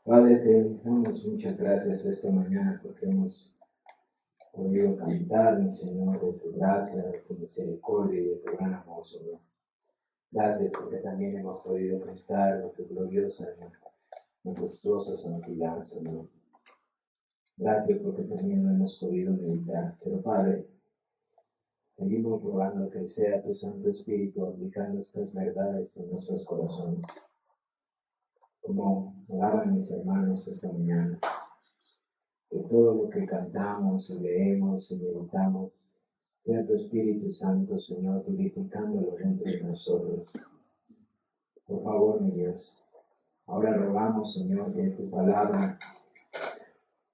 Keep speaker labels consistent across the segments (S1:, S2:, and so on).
S1: Padre, te damos muchas gracias esta mañana porque hemos podido cantar, mi Señor, de tu gracia, de tu misericordia y de tu gran amor, Señor. Gracias porque también hemos podido cantar de tu gloriosa y majestuosa santidad, Señor. Gracias porque también lo hemos podido meditar. Pero Padre, seguimos rogando que sea tu Santo Espíritu aplicando estas verdades en nuestros corazones. Como oraban mis hermanos esta mañana, que todo lo que cantamos y leemos y meditamos sea tu Espíritu Santo, Señor, vivificándolo dentro de nosotros. Por favor, mi Dios, ahora rogamos, Señor, que tu palabra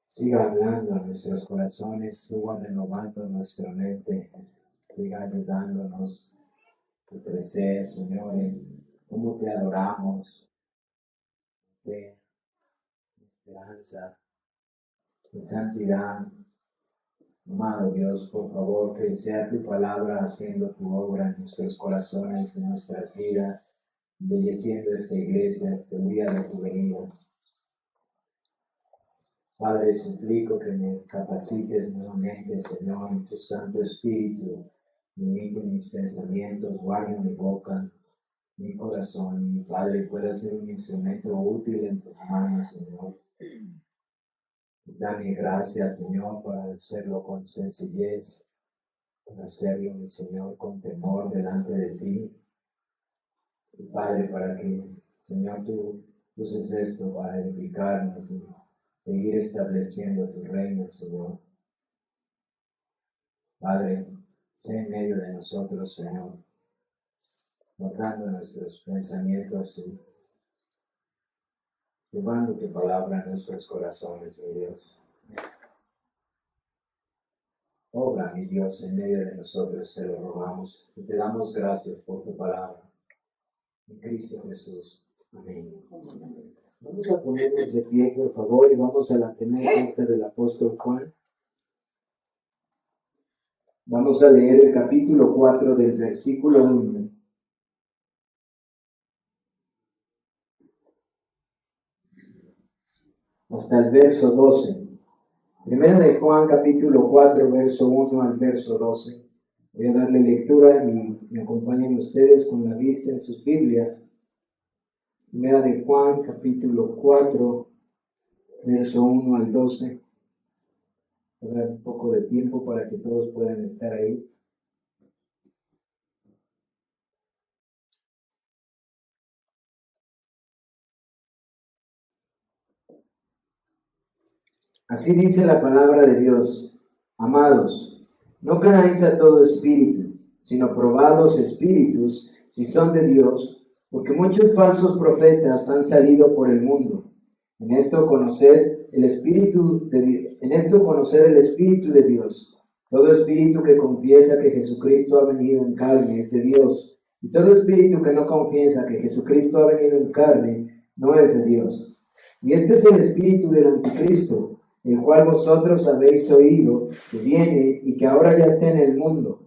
S1: siga hablando a nuestros corazones, siga renovando nuestra mente, siga ayudándonos a crecer, Señor, en cómo te adoramos, fe, esperanza, en santidad. Amado Dios, por favor, que sea tu palabra haciendo tu obra en nuestros corazones, en nuestras vidas, embelleciendo esta iglesia hasta el día de tu venida. Padre, suplico que me capacites nuevamente, Señor, en tu Santo Espíritu, limite mis pensamientos, guarde mi boca, mi corazón, y mi Padre pueda ser un instrumento útil en tus manos, Señor. Dame gracias, Señor, para hacerlo con sencillez, para hacerlo, mi Señor, con temor delante de ti. Y Padre, para que, Señor, tú uses esto para edificarnos y seguir estableciendo tu reino, Señor. Padre, sé en medio de nosotros, Señor, guardando nuestros pensamientos y llevando tu palabra a nuestros corazones, mi Dios. Obra, mi Dios, en medio de nosotros, te lo rogamos y te damos gracias por tu palabra. En Cristo Jesús. Amén. Vamos a ponernos de pie, por favor, y vamos a la primera carta del apóstol Juan. Vamos a leer el capítulo 4 del versículo 1. Hasta el verso 12. Primera de Juan, capítulo 4, verso 1 al verso 12. Voy a darle lectura y me acompañen ustedes con la vista en sus Biblias. Primera de Juan, capítulo 4, verso 1 al 12. Voy a dar un poco de tiempo para que todos puedan estar ahí. Así dice la palabra de Dios. Amados, no creáis a todo espíritu, sino probad los espíritus si son de Dios, porque muchos falsos profetas han salido por el mundo. En esto conocer el espíritu de Dios. Todo espíritu que confiesa que Jesucristo ha venido en carne es de Dios, y todo espíritu que no confiesa que Jesucristo ha venido en carne no es de Dios. Y este es el espíritu del anticristo, el cual vosotros habéis oído, que viene y que ahora ya está en el mundo.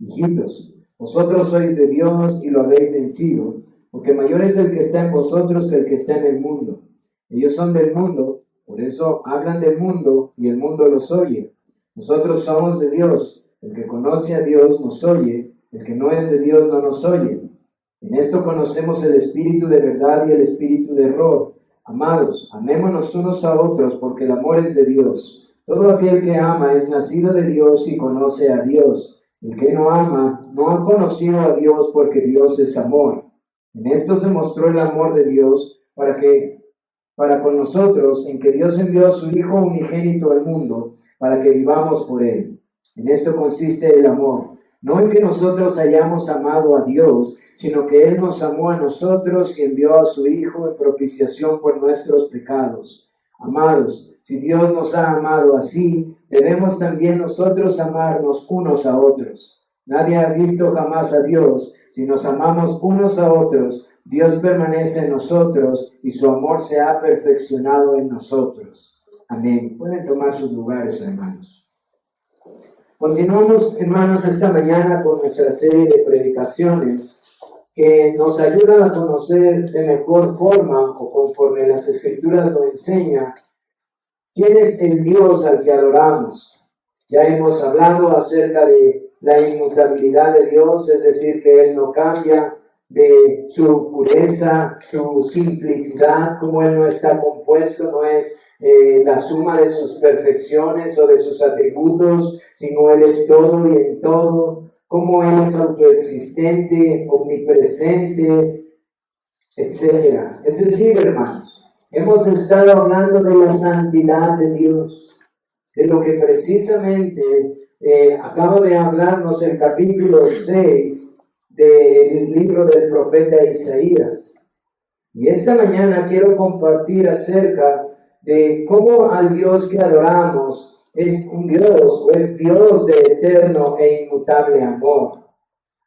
S1: Hijitos, vosotros sois de Dios y lo habéis vencido, porque mayor es el que está en vosotros que el que está en el mundo. Ellos son del mundo, por eso hablan del mundo y el mundo los oye. Nosotros somos de Dios, el que conoce a Dios nos oye, el que no es de Dios no nos oye. En esto conocemos el espíritu de verdad y el espíritu de error. Amados, amémonos unos a otros, porque el amor es de Dios. Todo aquel que ama es nacido de Dios y conoce a Dios. El que no ama no ha conocido a Dios, porque Dios es amor. En esto se mostró el amor de Dios para con nosotros, en que Dios envió a su Hijo unigénito al mundo, para que vivamos por Él. En esto consiste el amor, no en que nosotros hayamos amado a Dios, sino que Él nos amó a nosotros y envió a su Hijo en propiciación por nuestros pecados. Amados, si Dios nos ha amado así, debemos también nosotros amarnos unos a otros. Nadie ha visto jamás a Dios. Si nos amamos unos a otros, Dios permanece en nosotros y su amor se ha perfeccionado en nosotros. Amén. Pueden tomar sus lugares, hermanos. Continuamos, hermanos, esta mañana con nuestra serie de predicaciones que nos ayudan a conocer de mejor forma o conforme las Escrituras lo enseñan quién es el Dios al que adoramos. Ya hemos hablado acerca de la inmutabilidad de Dios, es decir, que Él no cambia, de su pureza, su simplicidad, como Él no está compuesto, no es la suma de sus perfecciones o de sus atributos, sino Él es todo y en todo, como Él es autoexistente, omnipresente, etc. Es decir, hermanos, hemos estado hablando de la santidad de Dios, de lo que precisamente acabo de hablarnos el capítulo 6 del libro del profeta Isaías. Y esta mañana quiero compartir acerca de cómo al Dios que adoramos es un Dios, o es Dios de eterno e inmutable amor.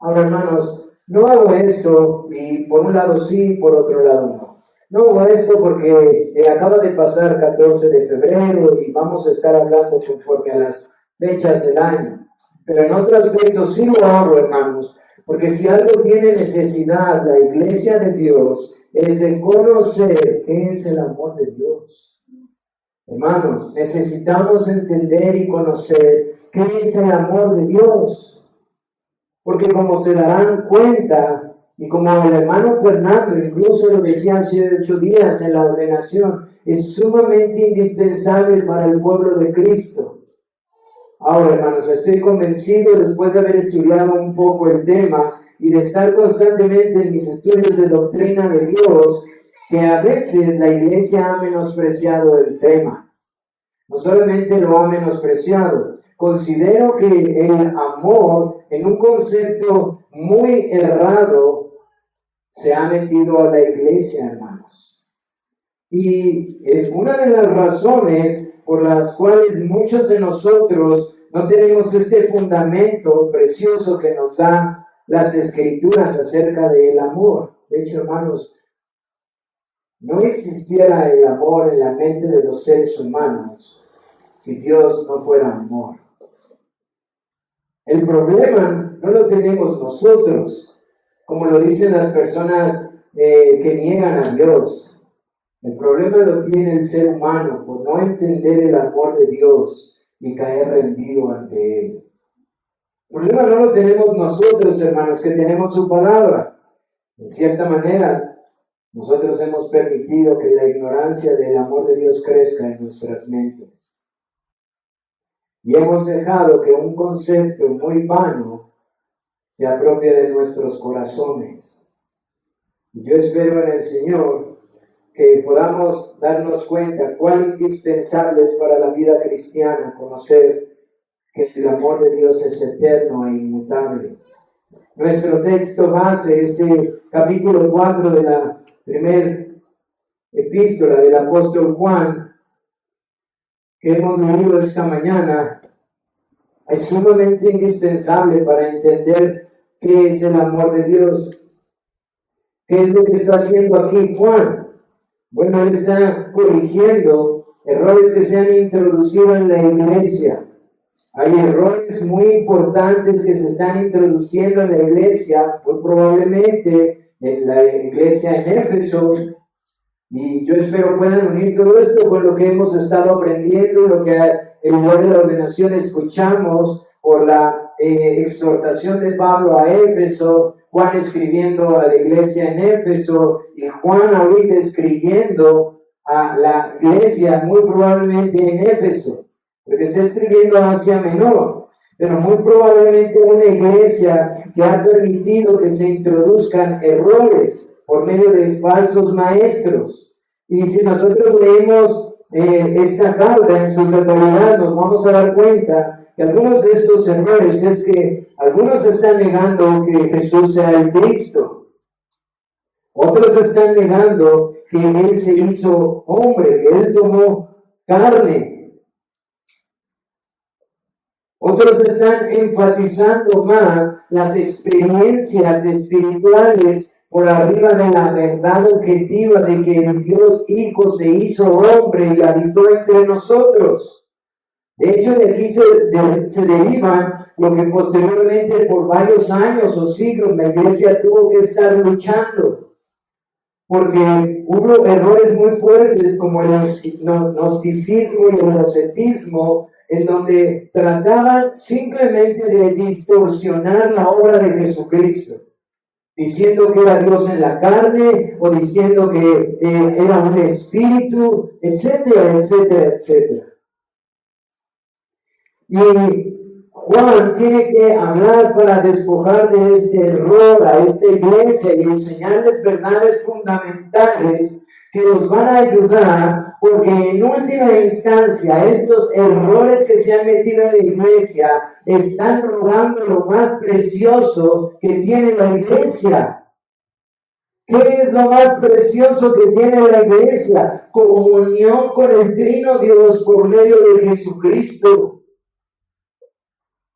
S1: Ahora, hermanos, no hago esto y por un lado sí, por otro lado no. No hago esto porque acaba de pasar 14 de febrero y vamos a estar hablando conforme a las fechas del año. Pero en otro aspecto sí lo hago, hermanos, porque si algo tiene necesidad la iglesia de Dios es de conocer qué es el amor de Dios. Hermanos, necesitamos entender y conocer qué es el amor de Dios. Porque como se darán cuenta, y como el hermano Fernando incluso lo decía hace 8 días en la ordenación, es sumamente indispensable para el pueblo de Cristo. Ahora, hermanos, estoy convencido, después de haber estudiado un poco el tema y de estar constantemente en mis estudios de doctrina de Dios, que a veces la iglesia ha menospreciado el tema. No solamente lo ha menospreciado, considero que el amor, en un concepto muy errado, se ha metido a la iglesia, hermanos. Y es una de las razones por las cuales muchos de nosotros no tenemos este fundamento precioso que nos dan las Escrituras acerca del amor. De hecho, hermanos, no existiera el amor en la mente de los seres humanos si Dios no fuera amor. El problema no lo tenemos nosotros, como lo dicen las personas que niegan a Dios. El problema lo tiene el ser humano por no entender el amor de Dios y caer rendido ante Él. El problema no lo tenemos nosotros, hermanos, que tenemos su palabra. En cierta manera, nosotros hemos permitido que la ignorancia del amor de Dios crezca en nuestras mentes. Y hemos dejado que un concepto muy vano se apropie de nuestros corazones. Y yo espero en el Señor que podamos darnos cuenta cuán indispensable es para la vida cristiana conocer que el amor de Dios es eterno e inmutable. Nuestro texto base, este capítulo 4 de la primera epístola del apóstol Juan, que hemos leído esta mañana, es sumamente indispensable para entender qué es el amor de Dios. ¿Qué es lo que está haciendo aquí Juan? Bueno, él está corrigiendo errores que se han introducido en la iglesia. Hay errores muy importantes que se están introduciendo en la iglesia, muy probablemente en la iglesia en Éfeso, y yo espero puedan unir todo esto con lo que hemos estado aprendiendo, lo que en lugar de la ordenación escuchamos por la exhortación de Pablo a Éfeso, Juan escribiendo a la iglesia en Éfeso y Juan ahorita escribiendo a la iglesia muy probablemente en Éfeso, porque está escribiendo a Asia Menor, pero muy probablemente una iglesia que ha permitido que se introduzcan errores por medio de falsos maestros. Y si nosotros leemos esta carta en su totalidad, nos vamos a dar cuenta que algunos de estos errores es que algunos están negando que Jesús sea el Cristo. Otros están negando que Él se hizo hombre, que Él tomó carne. Otros están enfatizando más las experiencias espirituales por arriba de la verdad objetiva de que el Dios Hijo se hizo hombre y habitó entre nosotros. De hecho, de aquí se deriva lo que posteriormente por varios años o siglos la iglesia tuvo que estar luchando, porque hubo errores muy fuertes como el gnosticismo y el ascetismo, en donde trataban simplemente de distorsionar la obra de Jesucristo, diciendo que era Dios en la carne o diciendo que era un espíritu, etcétera, etcétera, etcétera. Y Juan tiene que hablar para despojar de este error a esta iglesia y enseñarles verdades fundamentales que nos van a ayudar, porque en última instancia estos errores que se han metido en la iglesia están robando lo más precioso que tiene la iglesia. ¿Qué es lo más precioso que tiene la iglesia? Comunión con el Trino Dios por medio de Jesucristo.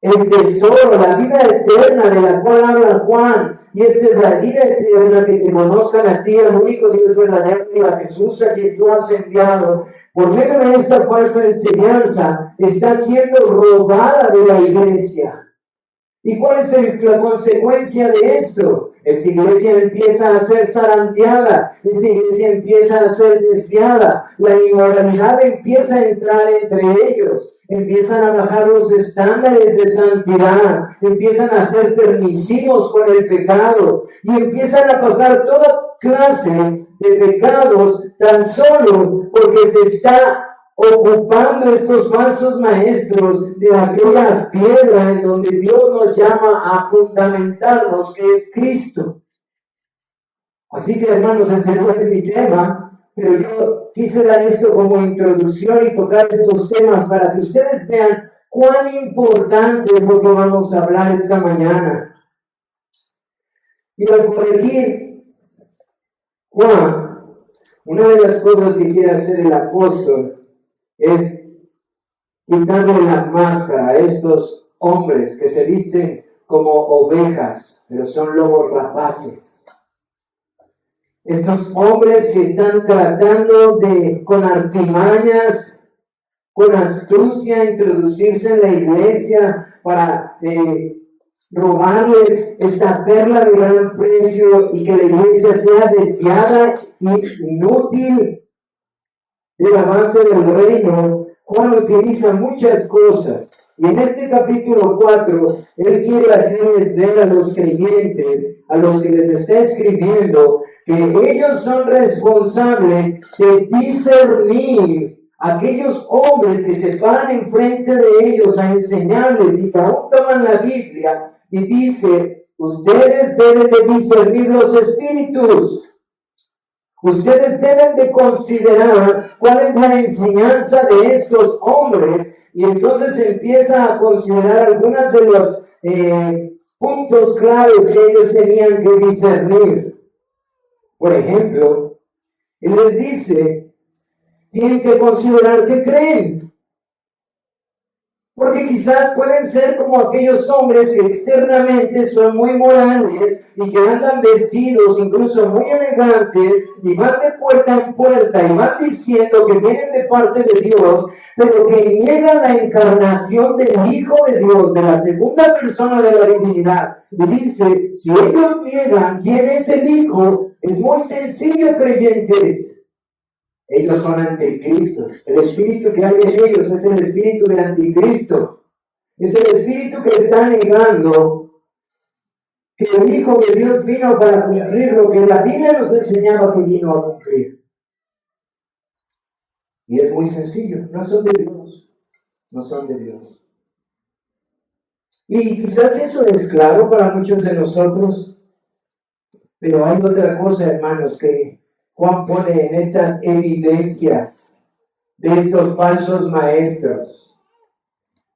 S1: El tesoro, la vida eterna de la cual habla Juan. Y esta es la vida eterna, que te conozcan a ti, el único Dios verdadero, y a Jesús a quien tú has enviado. Por medio de esta falsa enseñanza está siendo robada de la iglesia. ¿Y cuál es la consecuencia de esto? Esta iglesia empieza a ser zarandeada, esta iglesia empieza a ser desviada, la inmoralidad empieza a entrar entre ellos, empiezan a bajar los estándares de santidad, empiezan a ser permisivos con el pecado y empiezan a pasar toda clase de pecados tan solo porque se está ocupando estos falsos maestros de aquella piedra en donde Dios nos llama a fundamentarnos, que es Cristo. Así que, hermanos, este no es mi tema, pero yo quise dar esto como introducción y tocar estos temas para que ustedes vean cuán importante es lo que vamos a hablar esta mañana. Y al corregir Juan, una de las cosas que quiere hacer el apóstol es quitarle la máscara a estos hombres que se visten como ovejas, pero son lobos rapaces. Estos hombres que están tratando de, con artimañas, con astucia, introducirse en la iglesia para robarles esta perla de gran precio y que la iglesia sea desviada y inútil del avance del reino. Juan utiliza muchas cosas. Y en este capítulo 4, él quiere hacerles ver a los creyentes, a los que les está escribiendo, que ellos son responsables de discernir aquellos hombres que se paran enfrente de ellos a enseñarles y que aún toman la Biblia y dice, ustedes deben de discernir los espíritus. Ustedes deben de considerar cuál es la enseñanza de estos hombres y entonces empieza a considerar algunos de los puntos claves que ellos tenían que discernir. Por ejemplo, él les dice, tienen que considerar qué creen. Porque quizás pueden ser como aquellos hombres que externamente son muy morales y que andan vestidos incluso muy elegantes y van de puerta en puerta y van diciendo que vienen de parte de Dios, pero que niegan la encarnación del Hijo de Dios, de la segunda persona de la divinidad. Y dice, si ellos niegan quién es el Hijo, es muy sencillo, creyentes. Ellos son anticristos. El espíritu que hay en ellos es el espíritu de anticristo. Es el espíritu que está negando que el Hijo de Dios vino para cumplir lo que la Biblia nos enseñaba que vino a cumplir. Y es muy sencillo. No son de Dios. No son de Dios. Y quizás eso es claro para muchos de nosotros. Pero hay otra cosa, hermanos, que Juan pone en estas evidencias de estos falsos maestros.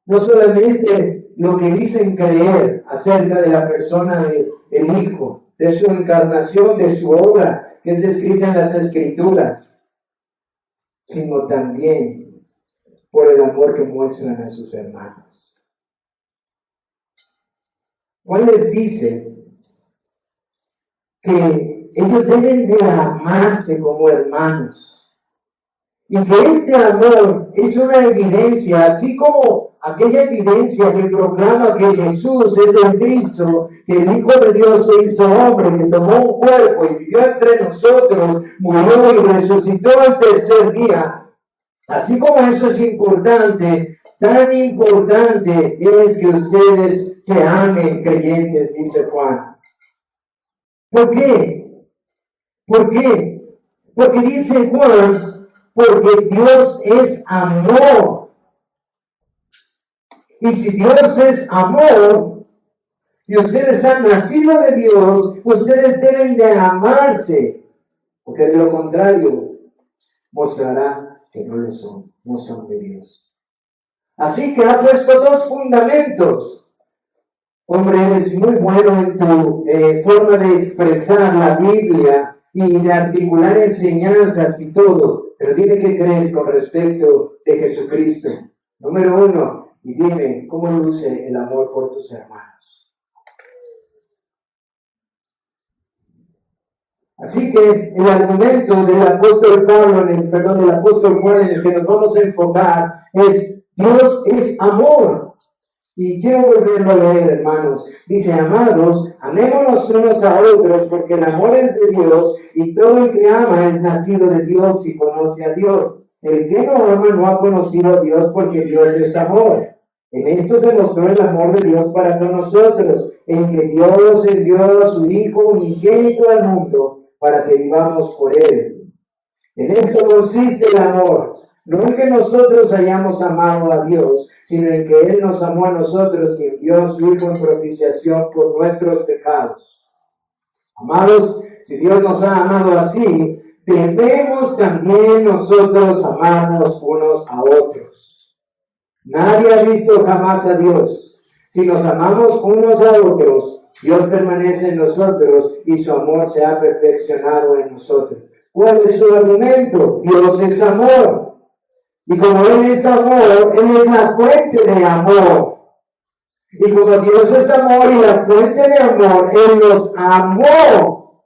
S1: No solamente lo que dicen creer acerca de la persona del Hijo, de su encarnación, de su obra, que es descrita en las Escrituras, sino también por el amor que muestran a sus hermanos. Juan les dice que ellos deben de amarse como hermanos. Y que este amor es una evidencia, así como aquella evidencia que proclama que Jesús es el Cristo, que el Hijo de Dios se hizo hombre, que tomó un cuerpo y vivió entre nosotros, murió y resucitó al tercer día. Así como eso es importante, tan importante es que ustedes se amen, creyentes, dice Juan. ¿Por qué? ¿Por qué? Porque dice Juan, porque Dios es amor. Y si Dios es amor, y ustedes han nacido de Dios, ustedes deben de amarse, porque de lo contrario mostrará que no lo son, no son de Dios. Así que ha puesto dos fundamentos. Hombre, eres muy bueno en tu forma de expresar la Biblia y de articular enseñanzas y todo, pero dime qué crees con respecto de Jesucristo. Número uno, y dime cómo luce el amor por tus hermanos. Así que el argumento del apóstol Pablo, del apóstol Juan en el que nos vamos a enfocar es: Dios es amor. Y quiero volverlo a leer, hermanos. Dice: amados, amémonos unos a otros, porque el amor es de Dios, y todo el que ama es nacido de Dios y conoce a Dios. El que no ama no ha conocido a Dios, porque Dios es amor. En esto se mostró el amor de Dios para con nosotros, en que Dios envió a su Hijo unigénito al mundo, para que vivamos por Él. En esto consiste el amor, no en que nosotros hayamos amado a Dios, sino en que Él nos amó a nosotros y envió a su Hijo en propiciación por nuestros pecados. Amados, si Dios nos ha amado así, debemos también nosotros amarnos unos a otros. Nadie ha visto jamás a Dios. Si nos amamos unos a otros, Dios permanece en nosotros y su amor se ha perfeccionado en nosotros. ¿Cuál es su argumento? Dios es amor. Y como Él es amor, Él es la fuente de amor. Y como Dios es amor y la fuente de amor, Él nos amó.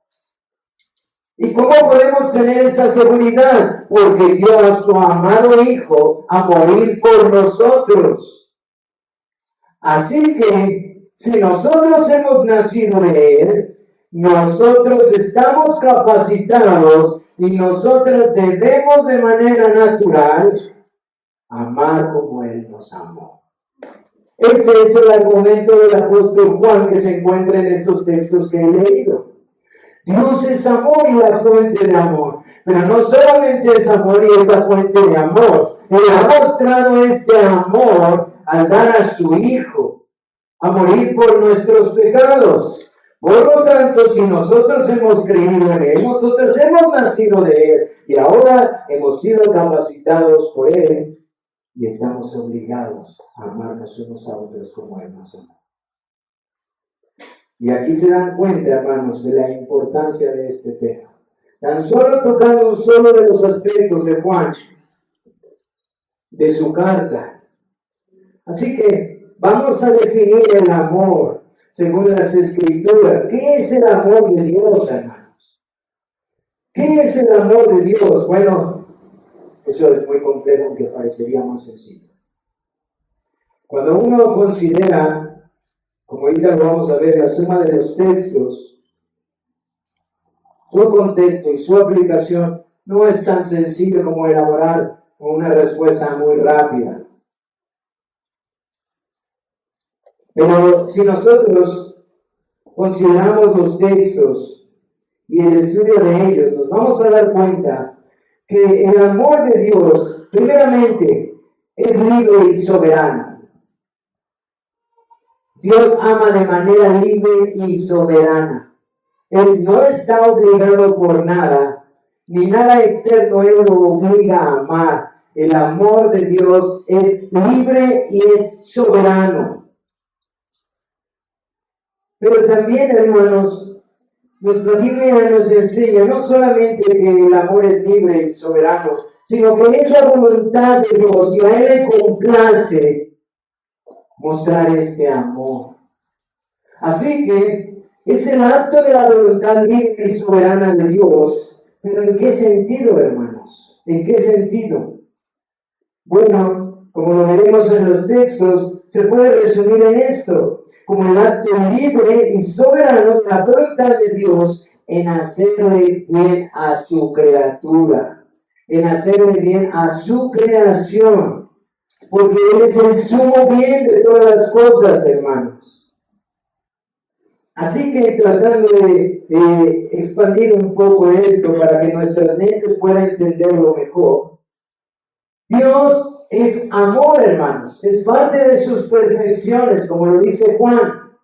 S1: ¿Y cómo podemos tener esa seguridad? Porque dio a su amado Hijo a morir por nosotros. Así que, si nosotros hemos nacido de Él, nosotros estamos capacitados y nosotros debemos de manera natural amar como Él nos amó. Este es el argumento del apóstol Juan que se encuentra en estos textos que he leído. Dios es amor y la fuente de amor, pero no solamente es amor y es la fuente de amor. Él ha mostrado este amor al dar a su Hijo a morir por nuestros pecados. Por lo tanto, si nosotros hemos creído en Él, nosotros hemos nacido de Él y ahora hemos sido capacitados por Él y estamos obligados a amarnos unos a otros como Él nos amó. Y aquí se dan cuenta, hermanos, de la importancia de este tema. Tan solo tocando un solo de los aspectos de Juan, de su carta. Así que vamos a definir el amor según las Escrituras. ¿Qué es el amor de Dios, hermanos? ¿Qué es el amor de Dios? Bueno, eso es muy complejo, aunque parecería más sencillo. Cuando uno considera, como ahorita lo vamos a ver, la suma de los textos, su contexto y su aplicación, no es tan sencillo como elaborar una respuesta muy rápida. Pero si nosotros consideramos los textos y el estudio de ellos, nos vamos a dar cuenta que el amor de Dios, primeramente, es libre y soberano. Dios ama de manera libre y soberana. Él no está obligado por nada, ni nada externo Él lo obliga a amar. El amor de Dios es libre y es soberano. Pero también, hermanos, nuestra Biblia nos enseña no solamente que el amor es libre y soberano, sino que es la voluntad de Dios y a Él le complace mostrar este amor. Así que es el acto de la voluntad libre y soberana de Dios. ¿Pero en qué sentido, hermanos? ¿En qué sentido? Bueno, como lo veremos en los textos, se puede resumir en esto, como el acto libre y soberano de la voluntad de Dios en hacerle bien a su criatura, en hacerle bien a su creación, porque Él es el sumo bien de todas las cosas, hermanos. Así que tratando de expandir un poco esto para que nuestras mentes puedan entenderlo mejor, Dios es amor, hermanos, es parte de sus perfecciones, como lo dice Juan.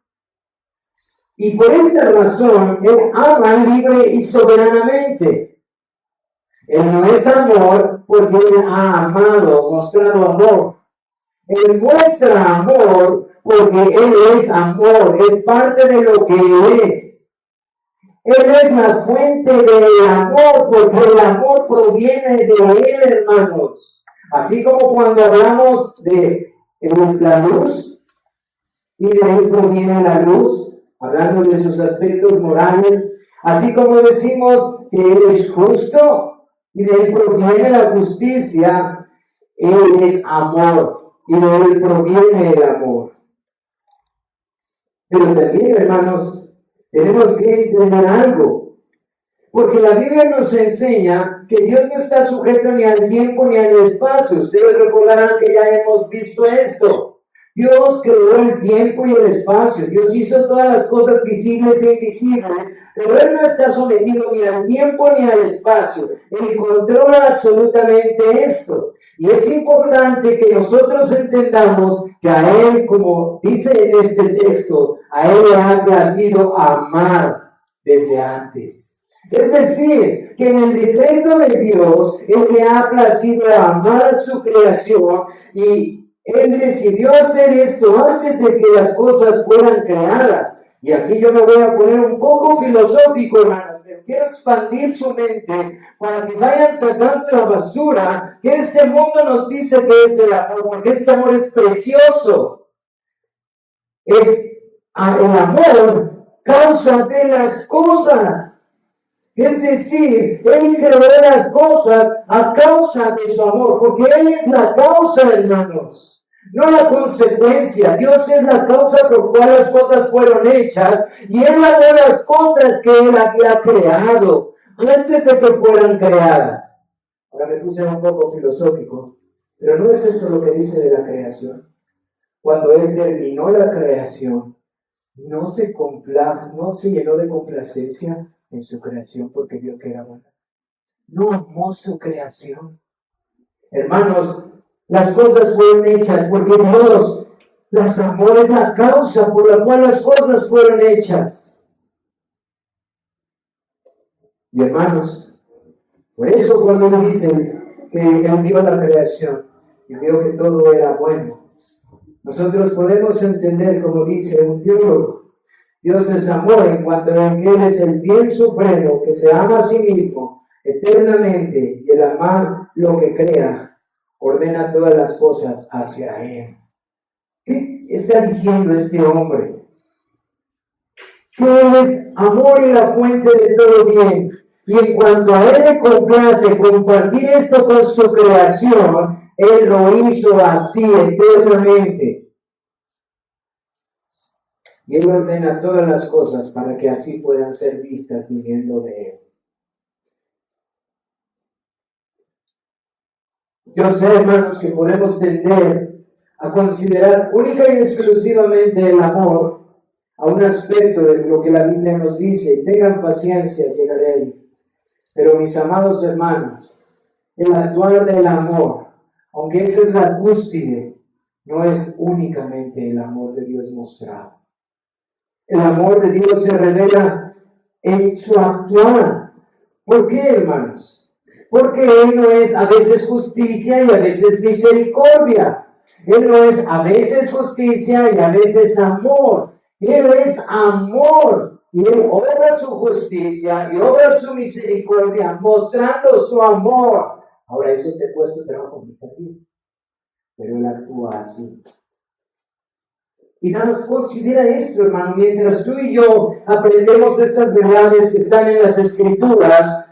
S1: Y por esta razón, Él ama libre y soberanamente. Él no es amor porque Él ha amado, mostrado amor. Él muestra amor porque Él es amor, es parte de lo que Él es. Él es la fuente del amor porque el amor proviene de Él, hermanos. Así como cuando hablamos de la luz y de Él proviene la luz, hablando de sus aspectos morales, así como decimos que Él es justo y de Él proviene la justicia, Él es amor y de Él proviene el amor. Pero también, hermanos, tenemos que entender algo, porque la Biblia nos enseña que Dios no está sujeto ni al tiempo ni al espacio. Ustedes recordarán que ya hemos visto esto. Dios creó el tiempo y el espacio. Dios hizo todas las cosas visibles e invisibles, pero Él no está sometido ni al tiempo ni al espacio. Él controla absolutamente esto. Y es importante que nosotros entendamos que a Él, como dice en este texto, a Él le ha placido amar desde antes. Es decir, que en el decreto de Dios, Él le ha placido amar a su creación y Él decidió hacer esto antes de que las cosas fueran creadas. Y aquí yo me voy a poner un poco filosófico, hermanos, pero quiero expandir su mente para que vayan sacando la basura que este mundo nos dice que es el amor, porque este amor es precioso. El amor causa de las cosas. Es decir, Él creó las cosas a causa de su amor, porque Él es la causa, hermanos. No la consecuencia. Dios es la causa por cual las cosas fueron hechas y Él hace las cosas que Él había creado antes de que fueran creadas. Ahora me puse un poco filosófico, pero ¿no es esto lo que dice de la creación? Cuando Él terminó la creación, no se llenó de complacencia en su creación porque vio que era buena. No amó su creación. Hermanos, las cosas fueron hechas porque Dios las amó, es la causa por la cual las cosas fueron hechas. Y hermanos, por eso cuando Él dice que Él vio la creación y vio que todo era bueno, nosotros podemos entender, como dice un teólogo, Dios es amor en cuanto a que Él es el bien supremo, que se ama a sí mismo eternamente y el amar lo que crea ordena todas las cosas hacia Él. ¿Qué está diciendo este hombre? Que Él es amor y la fuente de todo bien. Y en cuanto a Él le complace compartir esto con su creación, Él lo hizo así eternamente. Y Él ordena todas las cosas para que así puedan ser vistas viniendo de Él. Yo sé, hermanos, que podemos tender a considerar única y exclusivamente el amor a un aspecto de lo que la Biblia nos dice. Tengan paciencia, llegaré ahí. Pero mis amados hermanos, el actuar del amor, aunque esa es la cúspide, no es únicamente el amor de Dios mostrado. El amor de Dios se revela en su actuar. ¿Por qué, hermanos? Porque Él no es a veces justicia y a veces misericordia. Él no es a veces justicia y a veces amor. Él es amor. Y Él obra su justicia y obra su misericordia mostrando su amor. Ahora eso te he puesto trabajo complicativo. Pero Él actúa así. Y nada más considera esto, hermano. Mientras tú y yo aprendemos estas verdades que están en las Escrituras,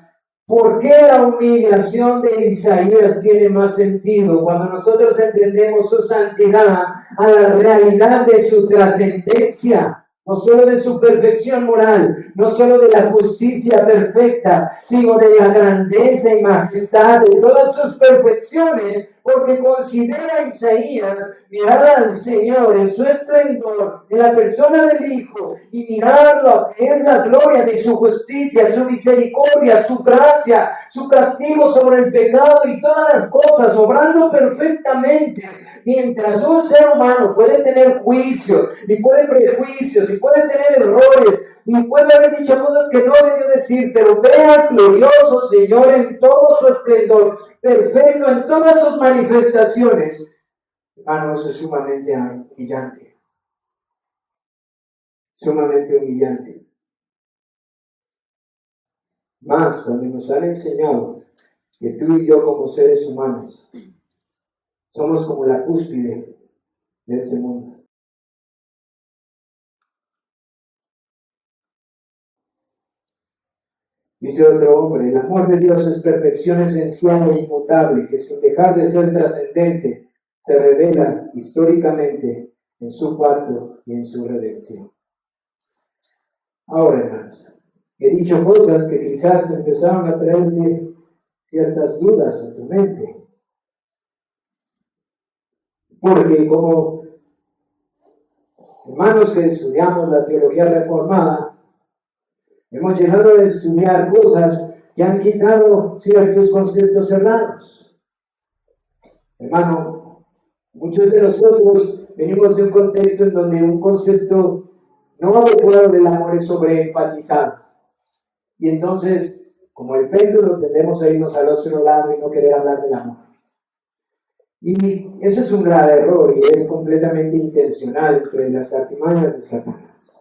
S1: ¿Por qué la humillación de Isaías tiene más sentido cuando nosotros entendemos su santidad a la realidad de su trascendencia? No solo de su perfección moral, no solo de la justicia perfecta, sino de la grandeza y majestad de todas sus perfecciones, porque considera Isaías mirar al Señor en su esplendor, en la persona del Hijo, y mirar lo que es la gloria de su justicia, su misericordia, su gracia, su castigo sobre el pecado y todas las cosas, obrando perfectamente. Mientras un ser humano puede tener juicios, y puede prejuicios, y puede tener errores, y puede haber dicho cosas que no debió decir, pero vea al glorioso Señor en todo su esplendor, perfecto en todas sus manifestaciones. Hermanos, es sumamente humillante. Sumamente humillante. Más cuando nos han enseñado que tú y yo como seres humanos somos como la cúspide de este mundo. Dice otro hombre, el amor de Dios es perfección esencial e inmutable, que sin dejar de ser trascendente, se revela históricamente en su pacto y en su redención. Ahora, hermanos, he dicho cosas que quizás empezaron a traerte ciertas dudas a tu mente. Porque como hermanos que estudiamos la teología reformada, hemos llegado a estudiar cosas que han quitado ciertos conceptos errados. Hermano, muchos de nosotros venimos de un contexto en donde un concepto no adecuado del amor es sobreenfatizado. Y entonces, como el péndulo, tendemos a irnos al otro lado y no querer hablar del amor. Y eso es un grave error y es completamente intencional entre las artimañas de Satanás.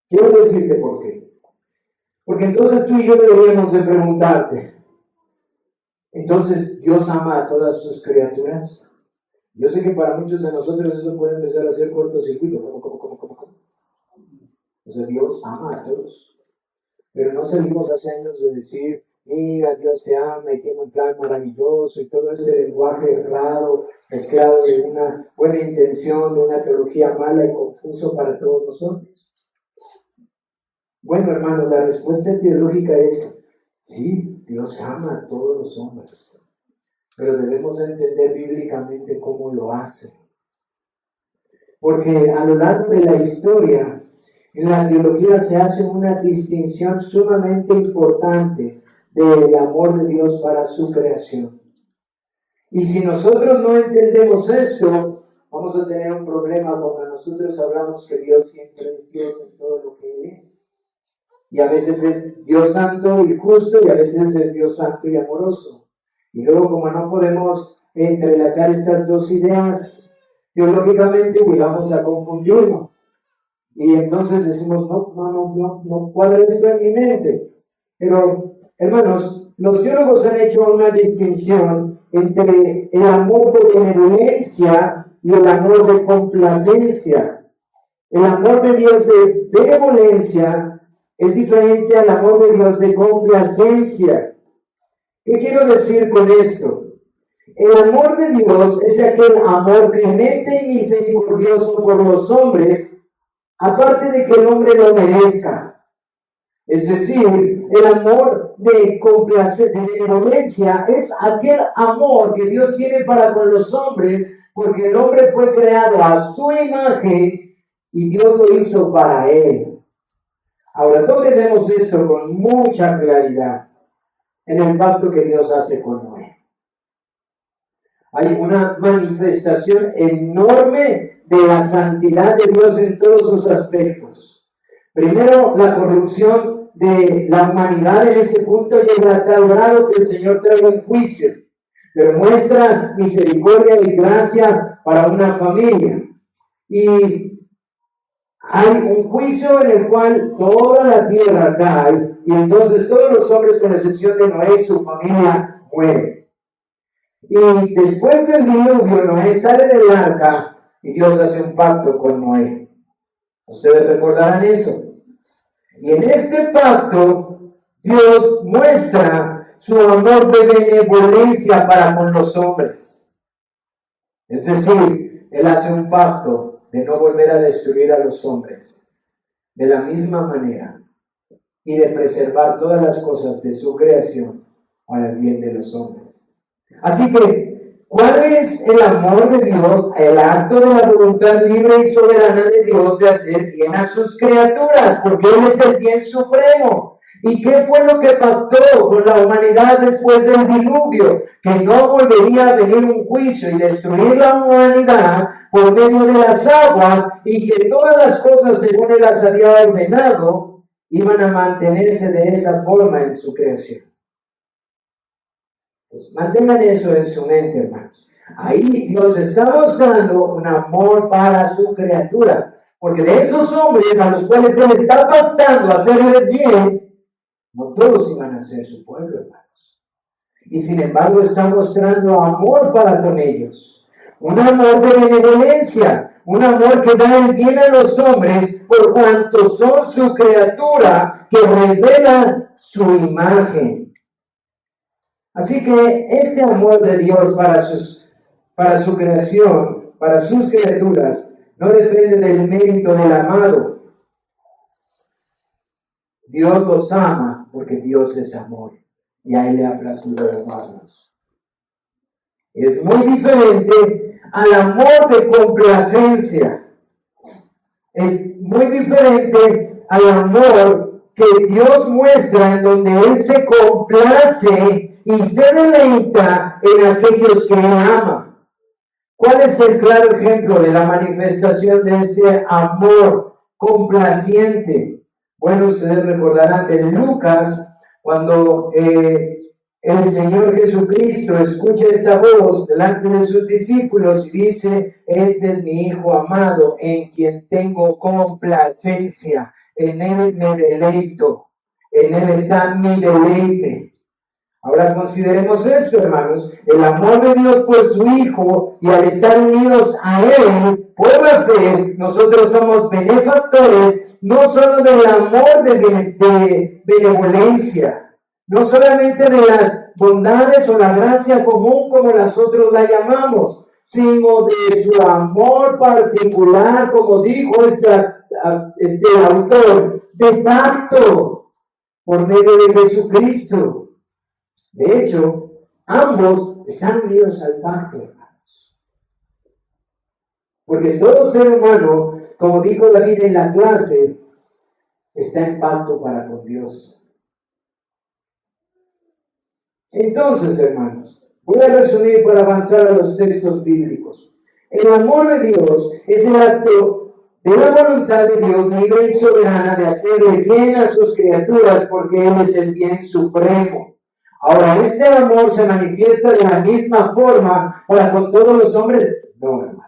S1: Quiero decirte por qué. Porque entonces tú y yo deberíamos de preguntarte, ¿entonces Dios ama a todas sus criaturas? Yo sé que para muchos de nosotros eso puede empezar a ser cortocircuito. ¿Cómo? O sea, Dios ama a todos. Pero no salimos hace años de decir, mira, Dios te ama y tiene un plan maravilloso y todo ese lenguaje errado, mezclado de una buena intención, de una teología mala y confuso para todos nosotros. Bueno, hermanos, la respuesta teológica es, sí, Dios ama a todos los hombres, pero debemos entender bíblicamente cómo lo hace. Porque a lo largo de la historia, en la teología se hace una distinción sumamente importante del amor de Dios para su creación. Y si nosotros no entendemos esto, vamos a tener un problema cuando nosotros hablamos que Dios siempre es Dios en todo lo que Él es. Y a veces es Dios santo y justo, y a veces es Dios santo y amoroso. Y luego, como no podemos entrelazar estas dos ideas, teológicamente llegamos a confundirnos. Y entonces decimos, no cuadra esto en mi mente. Pero, hermanos, los teólogos han hecho una distinción entre el amor de benevolencia y el amor de complacencia. El amor de Dios de benevolencia es diferente al amor de Dios de complacencia. ¿Qué quiero decir con esto? El amor de Dios es aquel amor clemente y misericordioso por los hombres, aparte de que el hombre lo merezca. Es decir, el amor de benevolencia es aquel amor que Dios tiene para con los hombres, porque el hombre fue creado a su imagen y Dios lo hizo para él. Ahora, ¿dónde vemos esto con mucha claridad? En el pacto que Dios hace con Noé. Hay una manifestación enorme de la santidad de Dios en todos sus aspectos. Primero, la corrupción de la humanidad en ese punto llega a tal grado que el Señor trae un juicio, pero muestra misericordia y gracia para una familia. Y hay un juicio en el cual toda la tierra cae, y entonces todos los hombres, con excepción de Noé y su familia, mueren. Y después del diluvio, Noé sale del arca y Dios hace un pacto con Noé. Ustedes recordarán eso. Y en este pacto, Dios muestra su amor de benevolencia para con los hombres. Es decir, Él hace un pacto de no volver a destruir a los hombres de la misma manera y de preservar todas las cosas de su creación para el bien de los hombres. Así que, ¿cuál es el amor de Dios? El acto de la voluntad libre y soberana de Dios de hacer bien a sus criaturas, porque Él es el bien supremo. ¿Y qué fue lo que pactó con la humanidad después del diluvio? Que no volvería a venir un juicio y destruir la humanidad por medio de las aguas, y que todas las cosas según Él las había ordenado iban a mantenerse de esa forma en su creación. Pues mantengan eso en su mente, hermanos. Ahí Dios está mostrando un amor para su criatura, porque de esos hombres a los cuales Él está pactando hacerles bien, no todos iban a ser su pueblo, hermanos. Y sin embargo está mostrando amor para con ellos. Un amor de benevolencia. Un amor que da el bien a los hombres por cuanto son su criatura que revela su imagen. Así que este amor de Dios para su creación, para sus criaturas, no depende del mérito del amado. Dios los ama porque Dios es amor y a Él le ha placido amarnos. Es muy diferente al amor de complacencia. Es muy diferente al amor que Dios muestra en donde Él se complace y se deleita en aquellos que Él ama. ¿Cuál es el claro ejemplo de la manifestación de este amor complaciente? Bueno, ustedes recordarán de Lucas, cuando el Señor Jesucristo escucha esta voz delante de sus discípulos y dice: este es mi Hijo amado, en quien tengo complacencia, en Él me deleito, en Él está mi deleite. Ahora consideremos esto, hermanos: el amor de Dios por su Hijo, y al estar unidos a Él por la fe, nosotros somos benefactores no solo del amor de benevolencia, no solamente de las bondades o la gracia común como nosotros la llamamos, sino de su amor particular, como dijo este autor, de pacto por medio de Jesucristo. De hecho, ambos están unidos al pacto, hermanos. Porque todo ser humano, como dijo David en la clase, está en pacto para con Dios. Entonces, hermanos, voy a resumir para avanzar a los textos bíblicos. El amor de Dios es el acto de la voluntad de Dios libre y soberana de hacerle bien a sus criaturas, porque Él es el bien supremo. Ahora, ¿este amor se manifiesta de la misma forma para con todos los hombres? No, hermano.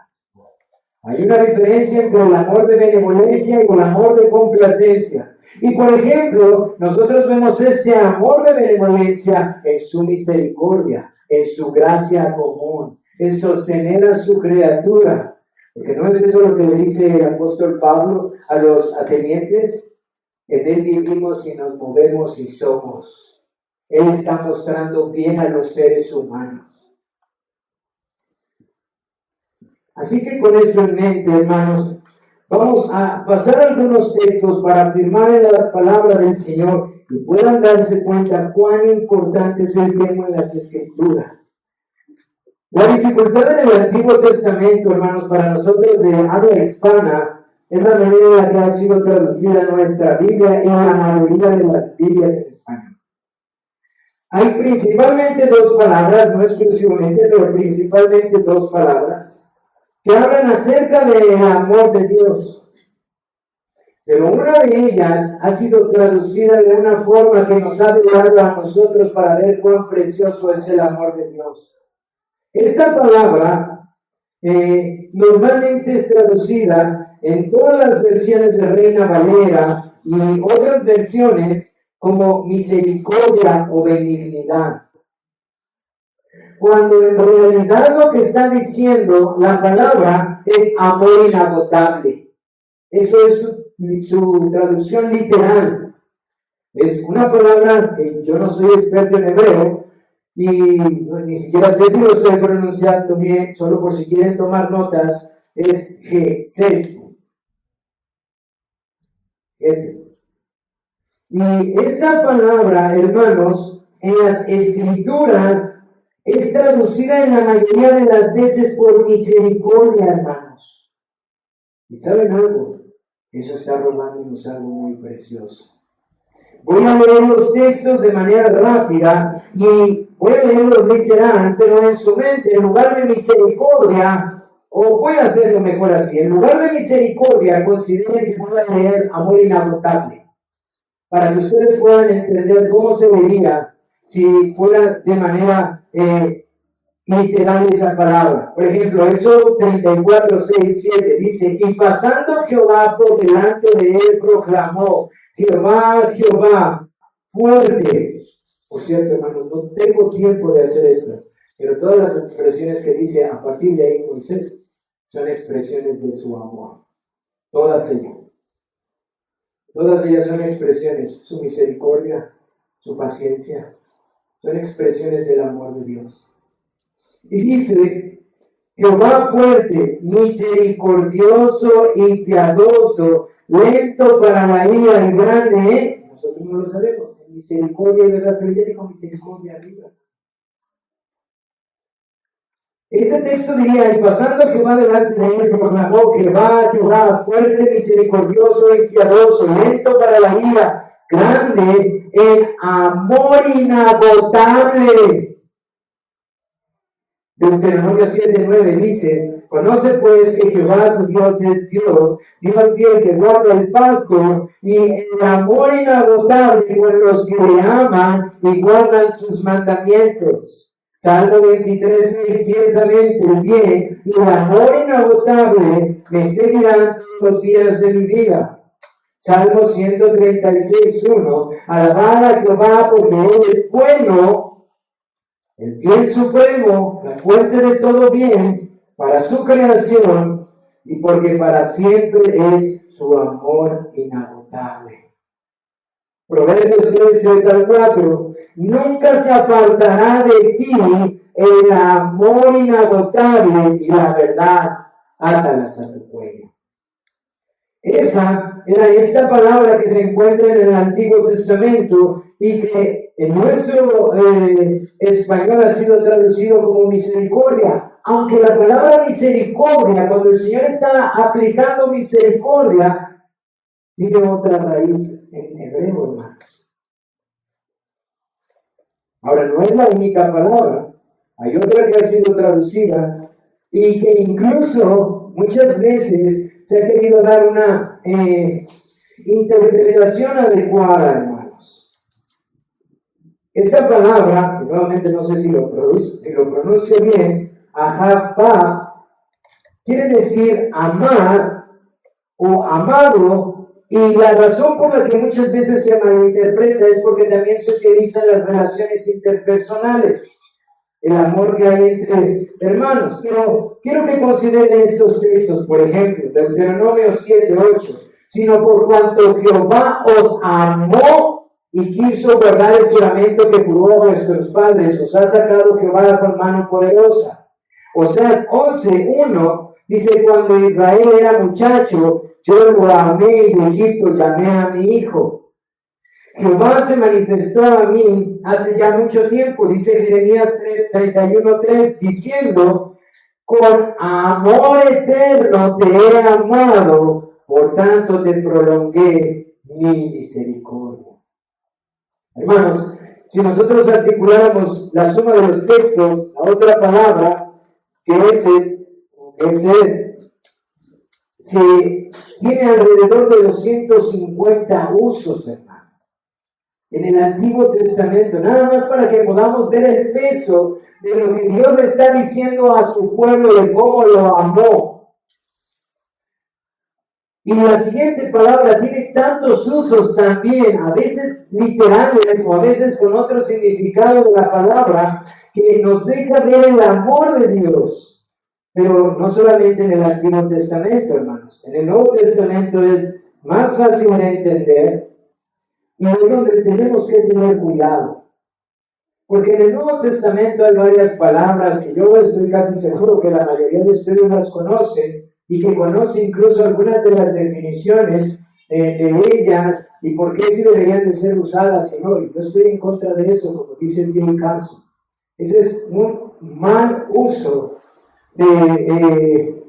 S1: Hay una diferencia entre el amor de benevolencia y el amor de complacencia. Y por ejemplo, nosotros vemos este amor de benevolencia en su misericordia, en su gracia común, en sostener a su criatura. Porque no es eso lo que le dice el apóstol Pablo a los atenienses: en Él vivimos y nos movemos y somos. Él está mostrando bien a los seres humanos. Así que con esto en mente, hermanos, vamos a pasar algunos textos para afirmar en la palabra del Señor y puedan darse cuenta cuán importante es el tema en las Escrituras. La dificultad en el Antiguo Testamento, hermanos, para nosotros de habla hispana, es la manera en la que ha sido traducida nuestra Biblia y la mayoría de las Biblias en español. Hay principalmente dos palabras, no exclusivamente, pero principalmente dos palabras, que hablan acerca del amor de Dios. Pero una de ellas ha sido traducida de una forma que nos ha ayudado a nosotros para ver cuán precioso es el amor de Dios. Esta palabra normalmente es traducida en todas las versiones de Reina Valera y otras versiones como misericordia o benignidad. Cuando en realidad lo que está diciendo la palabra es amor inagotable. Eso es su traducción literal. Es una palabra que yo no soy experto en hebreo y ni siquiera sé si lo estoy pronunciando bien, solo por si quieren tomar notas, es Gesed. Y esta palabra, hermanos, en las Escrituras es traducida en la mayoría de las veces por misericordia, hermanos. ¿Y saben algo? Eso está robándonos algo muy precioso. Voy a leer los textos de manera rápida y voy a leerlos literal, pero en su mente, en lugar de misericordia, o voy a hacerlo mejor así, en lugar de misericordia, consideren que voy a leer amor inagotable, para que ustedes puedan entender cómo se vería si fuera de manera literal esa palabra. Por ejemplo, Éxodo 34, 6, 7 dice: y pasando Jehová por delante de él, proclamó: Jehová, Jehová, fuerte. Por cierto, hermanos, no tengo tiempo de hacer esto, pero todas las expresiones que dice a partir de ahí Moisés son expresiones de su amor. Todas ellas. Todas ellas son expresiones, su misericordia, su paciencia, son expresiones del amor de Dios. Y dice: Jehová fuerte, misericordioso y piadoso, lento para la ira y grande. Nosotros no lo sabemos. Misericordia y verdad, pero ya dijo misericordia arriba. Este texto diría: y pasando Jehová delante de él, proclamó: Jehová, Jehová, fuerte, misericordioso y piadoso, lento para la ira, grande en amor inagotable. Deuteronomio 7:9 dice: conoce pues que Jehová tu Dios es Dios fiel, que guarda el pacto y el amor inagotable con los que le aman y guardan sus mandamientos. Salmo 23:6: ciertamente el bien y el amor inagotable me seguirán todos los días de mi vida. Salmo 136:1: alabad a Jehová porque él es bueno, el bien supremo, la fuente de todo bien, para su creación, y porque para siempre es su amor inagotable. Proverbios 3:3-4: nunca se apartará de ti el amor inagotable y la verdad, átalas a tu cuello. Esa era esta palabra que se encuentra en el Antiguo Testamento y que en nuestro español ha sido traducido como misericordia. Aunque la palabra misericordia, cuando el Señor está aplicando misericordia, tiene otra raíz en hebreo, hermanos. Ahora, no es la única palabra. Hay otra que ha sido traducida y que incluso muchas veces se ha querido dar una interpretación adecuada, hermanos. Esta palabra, que nuevamente no sé si lo pronuncio bien, ahava, quiere decir amar o amado, y la razón por la que muchas veces se malinterpreta es porque también se utilizan las relaciones interpersonales, el amor que hay entre hermanos. Pero quiero que consideren estos textos, por ejemplo, Deuteronomio 7:8: sino por cuanto Jehová os amó y quiso guardar el juramento que juró a vuestros padres, os ha sacado Jehová con mano poderosa. Oseas 11:1 dice: cuando Israel era muchacho, yo lo amé y de Egipto llamé a mi hijo. Jehová se manifestó a mí hace ya mucho tiempo, dice Jeremías 31:3, diciendo: con amor eterno te he amado, por tanto te prolongué mi misericordia. Hermanos, si nosotros articuláramos la suma de los textos a otra palabra, que se tiene alrededor de 250 usos, hermano, en el Antiguo Testamento, nada más para que podamos ver el peso de lo que Dios le está diciendo a su pueblo, de cómo lo amó. Y la siguiente palabra tiene tantos usos también, a veces literales o a veces con otro significado de la palabra, que nos deja ver el amor de Dios. Pero no solamente en el Antiguo Testamento, hermanos. En el Nuevo Testamento es más fácil de entender, Y es donde tenemos que tener cuidado. Porque en el Nuevo Testamento hay varias palabras que yo estoy casi seguro que la mayoría de ustedes las conocen y que conocen incluso algunas de las definiciones de ellas y por qué sí deberían de ser usadas y no. Y yo estoy en contra de eso, como dice el Jim Carson. Ese es un mal uso del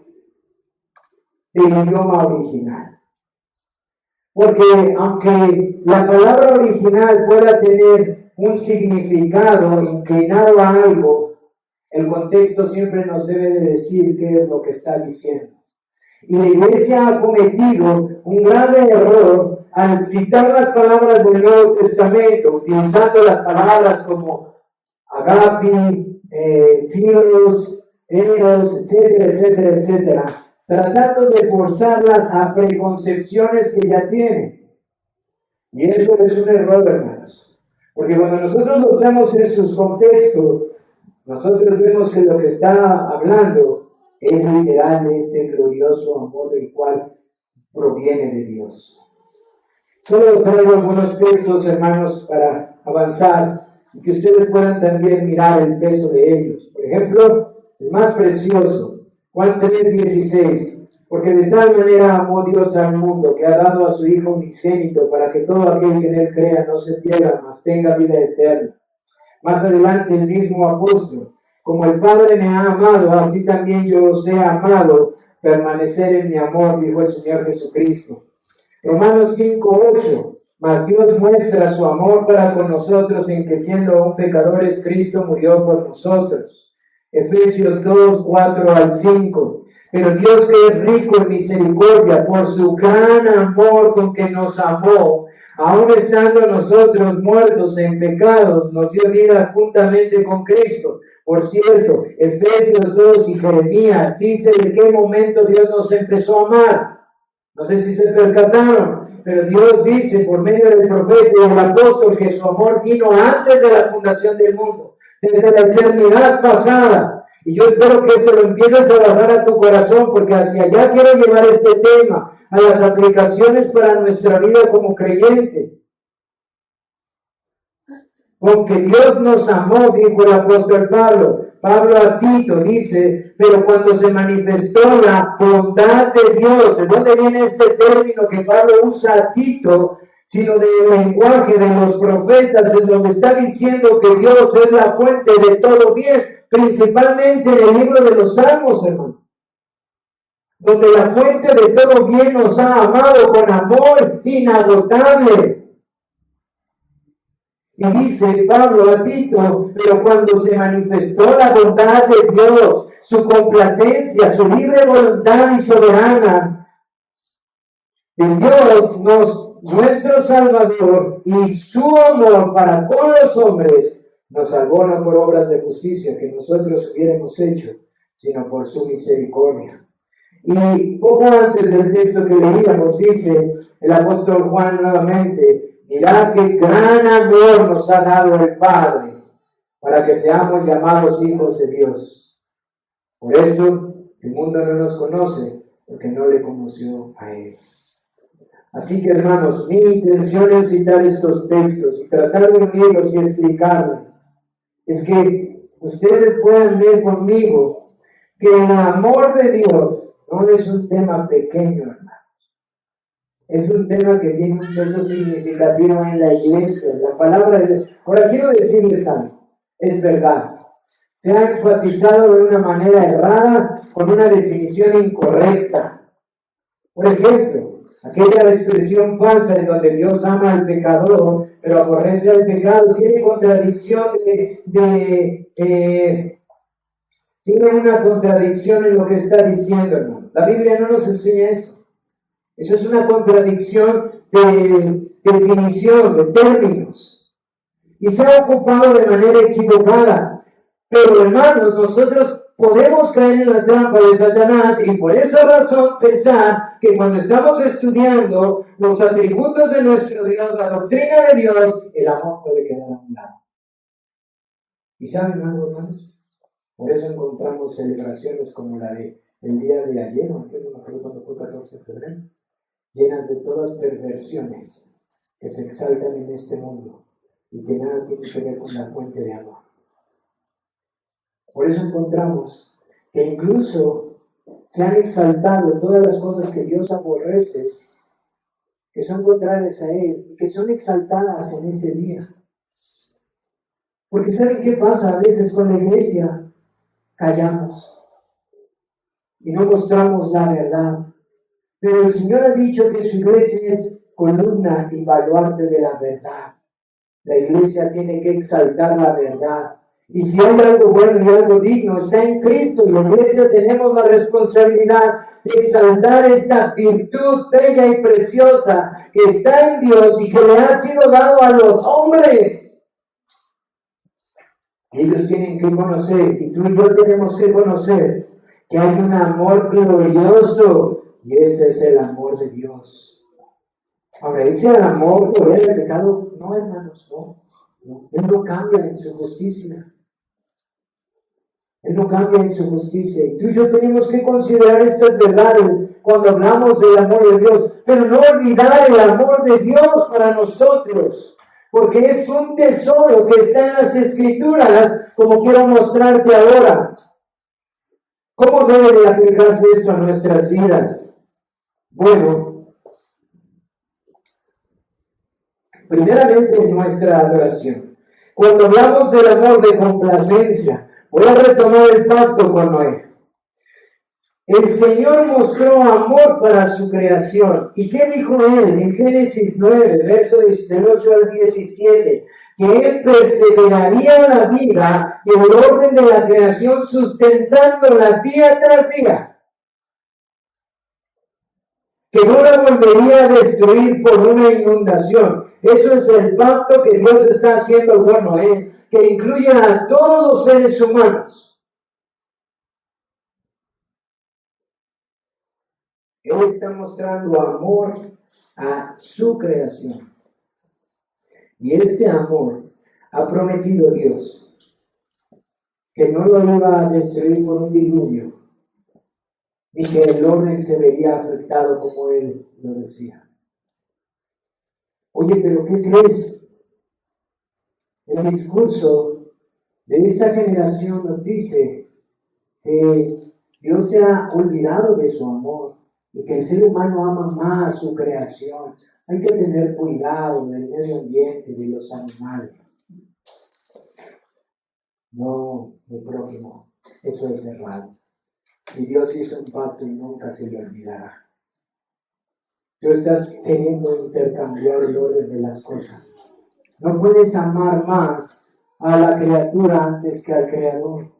S1: idioma original. Porque aunque la palabra original pueda tener un significado inclinado a algo, el contexto siempre nos debe de decir qué es lo que está diciendo. Y la iglesia ha cometido un grave error al citar las palabras del Nuevo Testamento, utilizando las palabras como agape, filos, eros, etcétera, etcétera, etcétera, tratando de forzarlas a preconcepciones que ya tienen. Y eso es un error, hermanos. Porque cuando nosotros lo vemos en sus contextos, nosotros vemos que lo que está hablando es literal de este glorioso amor del cual proviene de Dios. Solo traigo algunos textos, hermanos, para avanzar y que ustedes puedan también mirar el peso de ellos. Por ejemplo, el más precioso, Juan 3:16, porque de tal manera amó Dios al mundo que ha dado a su Hijo unigénito para que todo aquel que en él crea no se pierda, mas tenga vida eterna. Más adelante el mismo apóstol, como el Padre me ha amado, así también yo os he amado, permanecer en mi amor, dijo el Señor Jesucristo. Romanos 5:8, mas Dios muestra su amor para con nosotros en que siendo aún pecadores, Cristo murió por nosotros. Efesios 2:4-5, pero Dios que es rico en misericordia, por su gran amor con que nos amó, aun estando nosotros muertos en pecados, nos dio vida juntamente con Cristo. Por cierto, Efesios 2 y Jeremías dice de qué momento Dios nos empezó a amar. No sé si se percataron, pero Dios dice por medio del profeta y del apóstol que su amor vino antes de la fundación del mundo, desde la eternidad pasada. Y yo espero que esto lo empieces a bajar a tu corazón, porque hacia allá quiero llevar este tema, a las aplicaciones para nuestra vida como creyente. Porque Dios nos amó, dijo el apóstol Pablo. Pablo a Tito dice, pero cuando se manifestó la bondad de Dios, ¿de dónde viene este término que Pablo usa a Tito? Sino del lenguaje de los profetas, en donde está diciendo que Dios es la fuente de todo bien, principalmente en el libro de los Salmos, hermano, donde la fuente de todo bien nos ha amado con amor inagotable. Y dice Pablo a Tito, pero cuando se manifestó la bondad de Dios, su complacencia, su libre voluntad y soberana, de Dios, nuestro Salvador, y su amor para con los hombres, nos salvó no por obras de justicia que nosotros hubiéramos hecho, sino por su misericordia. Y poco antes del texto que leíamos, dice el apóstol Juan nuevamente, mirad qué gran amor nos ha dado el Padre para que seamos llamados hijos de Dios. Por esto el mundo no nos conoce, porque no le conoció a Él. Así que, hermanos, mi intención en citar estos textos y tratar de unirlos y explicarlos es que ustedes puedan ver conmigo que el amor de Dios no es un tema pequeño, hermanos. Es un tema que tiene un peso significativo en la iglesia. La palabra es... Ahora quiero decirles algo. Es verdad. Se ha enfatizado de una manera errada con una definición incorrecta. Por ejemplo, aquella expresión falsa en donde Dios ama al pecador, pero aborrece al pecado, tiene contradicción tiene una contradicción en lo que está diciendo, hermano. La Biblia no nos enseña eso. Eso es una contradicción de definición, de términos. Y se ha ocupado de manera equivocada. Pero, hermanos, nosotros podemos caer en la trampa de Satanás y por esa razón pensar que cuando estamos estudiando los atributos de nuestro Dios, la doctrina de Dios, el amor puede quedar a un lado. ¿Y saben algo, hermanos? Por eso encontramos celebraciones como la de el día de ayer, no me acuerdo cuándo fue 14 de febrero, llenas de todas perversiones que se exaltan en este mundo y que nada tiene que ver con la fuente de amor. Por eso encontramos que incluso se han exaltado todas las cosas que Dios aborrece, que son contrarias a Él, y que son exaltadas en ese día. Porque ¿saben qué pasa a veces con la iglesia? Callamos y no mostramos la verdad. Pero el Señor ha dicho que su iglesia es columna y baluarte de la verdad. La iglesia tiene que exaltar la verdad. Y si hay algo bueno y algo digno, está en Cristo. Y la iglesia tenemos la responsabilidad de exaltar esta virtud bella y preciosa que está en Dios y que le ha sido dado a los hombres. Ellos tienen que conocer, y tú y yo tenemos que conocer, que hay un amor glorioso, y este es el amor de Dios. Ahora, ese amor por el pecado, no, hermanos, no. Él no cambia en su justicia. Él no cambia en su justicia. Y tú y yo tenemos que considerar estas verdades cuando hablamos del amor de Dios, pero no olvidar el amor de Dios para nosotros. Porque es un tesoro que está en las Escrituras, como quiero mostrarte ahora. ¿Cómo debe de aplicarse esto a nuestras vidas? Bueno, primeramente en nuestra adoración. Cuando hablamos del amor de complacencia, voy a retomar el pacto con Noé. El Señor mostró amor para su creación. ¿Y qué dijo Él en Génesis 9, versos del 8 al 17? Que Él perseveraría la vida y el orden de la creación sustentándola día tras día. Que no la volvería a destruir por una inundación. Eso es el pacto que Dios está haciendo con Noé, que incluye a todos los seres humanos. Él está mostrando amor a su creación. Y este amor ha prometido Dios que no lo iba a destruir por un diluvio, ni que el orden se vería afectado como Él lo decía. Oye, pero ¿qué crees? El discurso de esta generación nos dice que Dios se ha olvidado de su amor. Y que el ser humano ama más su creación. Hay que tener cuidado del medio ambiente, de los animales. No, mi prójimo, eso es errado. Y Dios hizo un pacto y nunca se le olvidará. Tú estás queriendo intercambiar el orden de las cosas. No puedes amar más a la criatura antes que al Creador.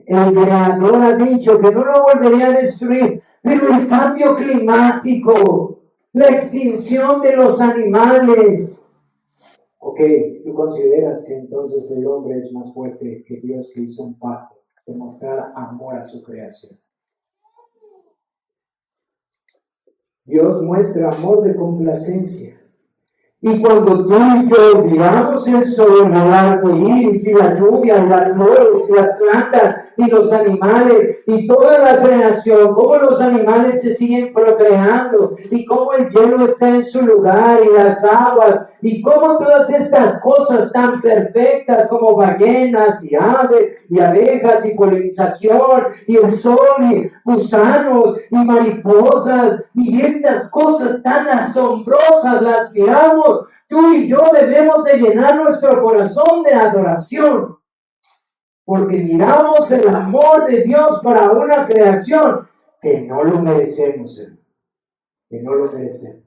S1: El Creador ha dicho que no lo volvería a destruir. Pero el cambio climático, la extinción de los animales. Ok, tú consideras que entonces el hombre es más fuerte que Dios, que hizo un pacto de mostrar amor a su creación. Dios muestra amor de complacencia. Y cuando tú y yo miramos el sol, el arco iris y la lluvia, y las flores, y las plantas, y los animales, y toda la creación, cómo los animales se siguen procreando, y cómo el hielo está en su lugar, y las aguas, y cómo todas estas cosas tan perfectas como ballenas, y aves, y abejas, y polinización, y el sol, y gusanos, y mariposas, y estas cosas tan asombrosas las miramos. Tú y yo debemos de llenar nuestro corazón de adoración, porque miramos el amor de Dios para una creación que no lo merecemos, que no lo merecemos.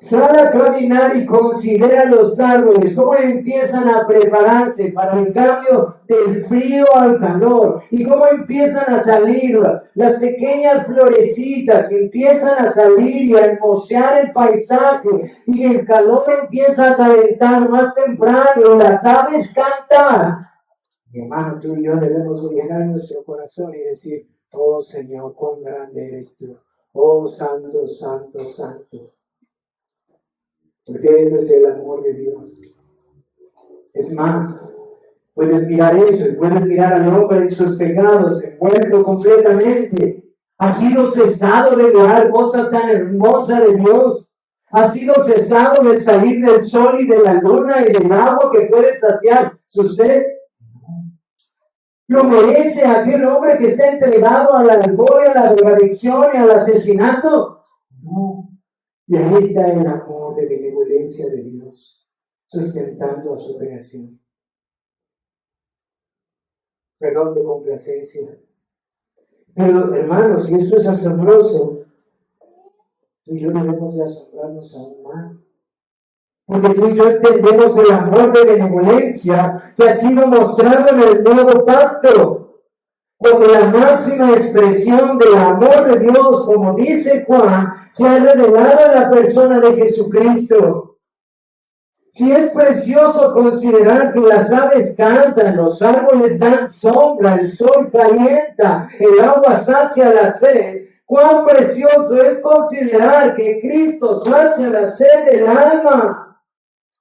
S1: Sal a caminar y considera los árboles, cómo empiezan a prepararse para el cambio del frío al calor, y cómo empiezan a salir las pequeñas florecitas, empiezan a salir y a hermosear el paisaje, y el calor empieza a calentar más temprano, y las aves cantan. Mi hermano, tú y yo debemos llenar nuestro corazón y decir: oh Señor, cuán grande eres tú, oh santo, santo, santo. Porque ese es el amor de Dios. Es más, puedes mirar eso y puedes mirar al hombre en sus pecados, envuelto completamente. Ha sido cesado de mirar cosa tan hermosa de Dios. Ha sido cesado del salir del sol y de la luna y del agua que puede saciar su sed. ¿Lo merece aquel hombre que está entregado al alcohol, a la drogadicción y al asesinato? No. Y ahí está el amor de benevolencia de Dios, sustentando a su creación. Perdón de complacencia. Pero hermanos, si eso es asombroso, tú y yo debemos de asombrarnos aún más. Porque tú y yo entendemos el amor de benevolencia que ha sido mostrado en el nuevo pacto, como la máxima expresión del amor de Dios, como dice Juan, se ha revelado en la persona de Jesucristo. Si es precioso considerar que las aves cantan, los árboles dan sombra, el sol calienta, el agua sacia la sed, cuán precioso es considerar que Cristo sacia la sed del alma.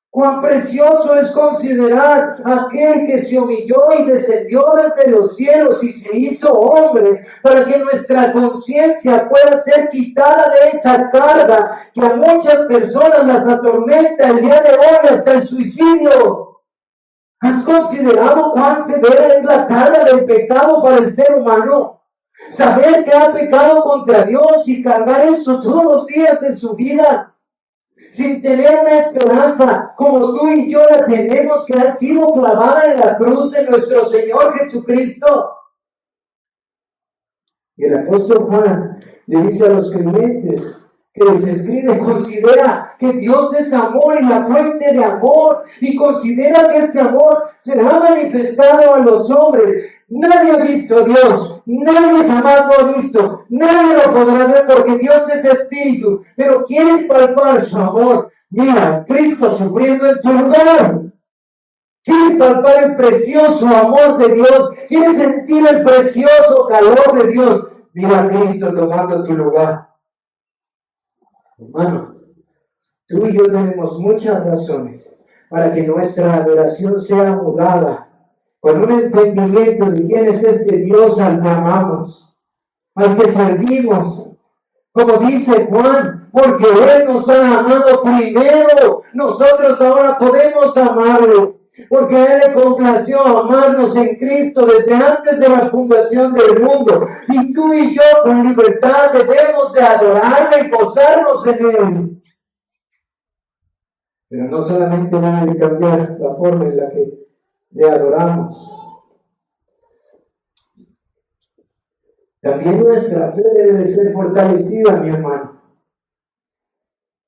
S1: Cuán precioso es considerar aquel que se humilló y descendió desde los cielos y se hizo hombre para que nuestra conciencia pueda ser quitada de esa carga que a muchas personas las atormenta el día de hoy hasta el suicidio. ¿Has considerado cuán severa es la carga del pecado para el ser humano? Saber que ha pecado contra Dios y cargar eso todos los días de su vida, sin tener una esperanza como tú y yo la tenemos, que ha sido clavada en la cruz de nuestro Señor Jesucristo. Y el apóstol Juan le dice a los creyentes que les escribe, considera que Dios es amor y la fuente de amor, y considera que ese amor será manifestado a los hombres. Nadie ha visto a Dios, nadie jamás lo ha visto, nadie lo podrá ver porque Dios es espíritu, pero ¿quieres palpar su amor? Mira, Cristo sufriendo en tu lugar. ¿Quieres palpar el precioso amor de Dios? ¿Quieres sentir el precioso calor de Dios? Mira a Cristo tomando tu lugar. Hermano, tú y yo tenemos muchas razones para que nuestra adoración sea mudada con un entendimiento de quién es este Dios al que amamos, al que servimos. Como dice Juan, porque Él nos ha amado primero, nosotros ahora podemos amarlo, porque Él le complació amarnos en Cristo desde antes de la fundación del mundo. Y tú y yo con libertad debemos de adorarle y gozarnos en Él. Pero no solamente debe de cambiar la forma en la que le adoramos. También nuestra fe debe de ser fortalecida, mi hermano.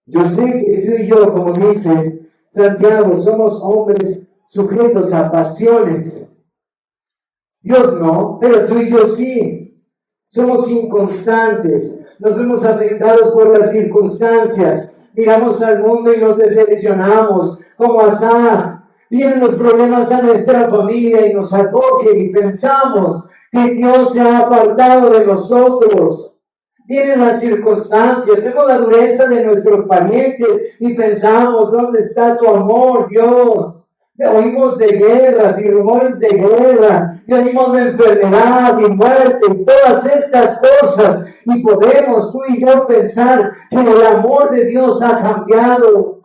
S1: Yo sé que tú y yo, como dice Santiago, somos hombres sujetos a pasiones. Dios no, pero tú y yo sí. Somos inconstantes, nos vemos afectados por las circunstancias. Miramos al mundo y nos desilusionamos, como Asaf. Vienen los problemas a nuestra familia y nos acogen y pensamos que Dios se ha apartado de nosotros. Vienen las circunstancias, vemos la dureza de nuestros parientes y pensamos, ¿dónde está tu amor, Dios? Oímos de guerras y rumores de guerra, y oímos de enfermedad y muerte y todas estas cosas, y podemos tú y yo pensar que el amor de Dios ha cambiado.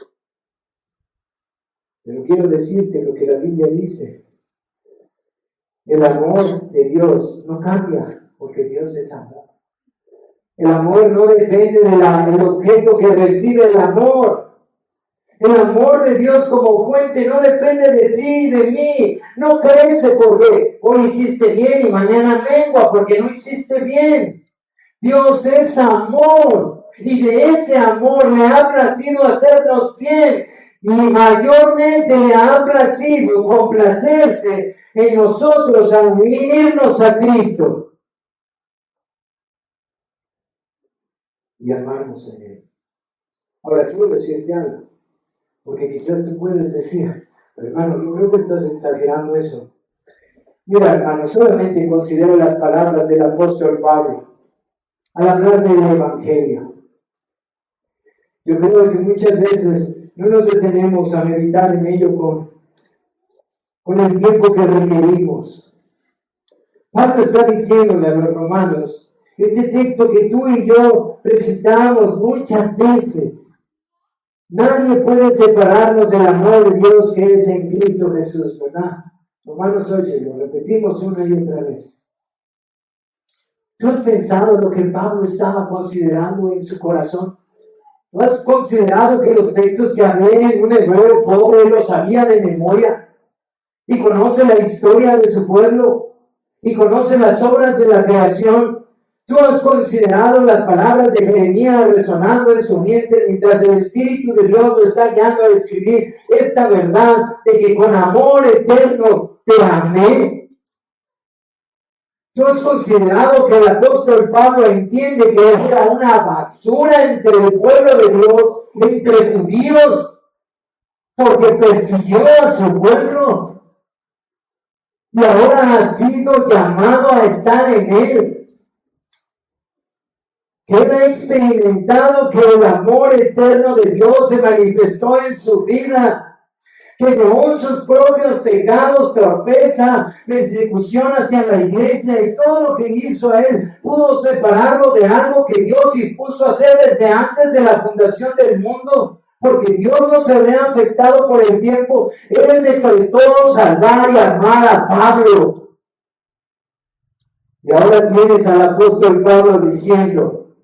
S1: Pero quiero decirte lo que la Biblia dice. El amor de Dios no cambia, porque Dios es amor. El amor no depende del objeto que recibe el amor. El amor de Dios como fuente no depende de ti y de mí. No crece porque hoy hiciste bien y mañana mengua porque no hiciste bien. Dios es amor y de ese amor le ha placido hacernos bien y mayormente le ha placido complacerse en nosotros al unirnos a Cristo y amarnos en Él. Ahora quiero decirte algo, porque quizás tú puedes decir, hermano, yo creo que estás exagerando eso. Mira, hermano, solamente considero las palabras del apóstol Pablo al hablar del Evangelio. Yo creo que muchas veces no nos detenemos a meditar en ello con el tiempo que requerimos. Pablo está diciéndole a los romanos, este texto que tú y yo recitamos muchas veces, Nadie puede separarnos del amor de Dios que es en Cristo Jesús, ¿verdad? Romanos 8, lo repetimos una y otra vez. ¿Tú has pensado lo que Pablo estaba considerando en su corazón? ¿No has considerado que los textos que hablé en un hebreo pobre los sabía de memoria? Y conoce la historia de su pueblo. Y conoce las obras de la creación. ¿Tú has considerado las palabras de Jeremías resonando en su mente mientras el Espíritu de Dios lo está guiando a escribir esta verdad de que con amor eterno te amé? ¿Tú has considerado que el apóstol Pablo entiende que era una basura entre el pueblo de Dios, entre judíos, porque persiguió a su pueblo? Y ahora ha sido llamado a estar en él. Que él ha experimentado que el amor eterno de Dios se manifestó en su vida. Que aún sus propios pecados, torpeza, persecución hacia la iglesia y todo lo que hizo él, pudo separarlo de algo que Dios dispuso hacer desde antes de la fundación del mundo. Porque Dios no se ve afectado por el tiempo. Él decretó salvar y amar a Pablo. Y ahora tienes al apóstol Pablo diciendo,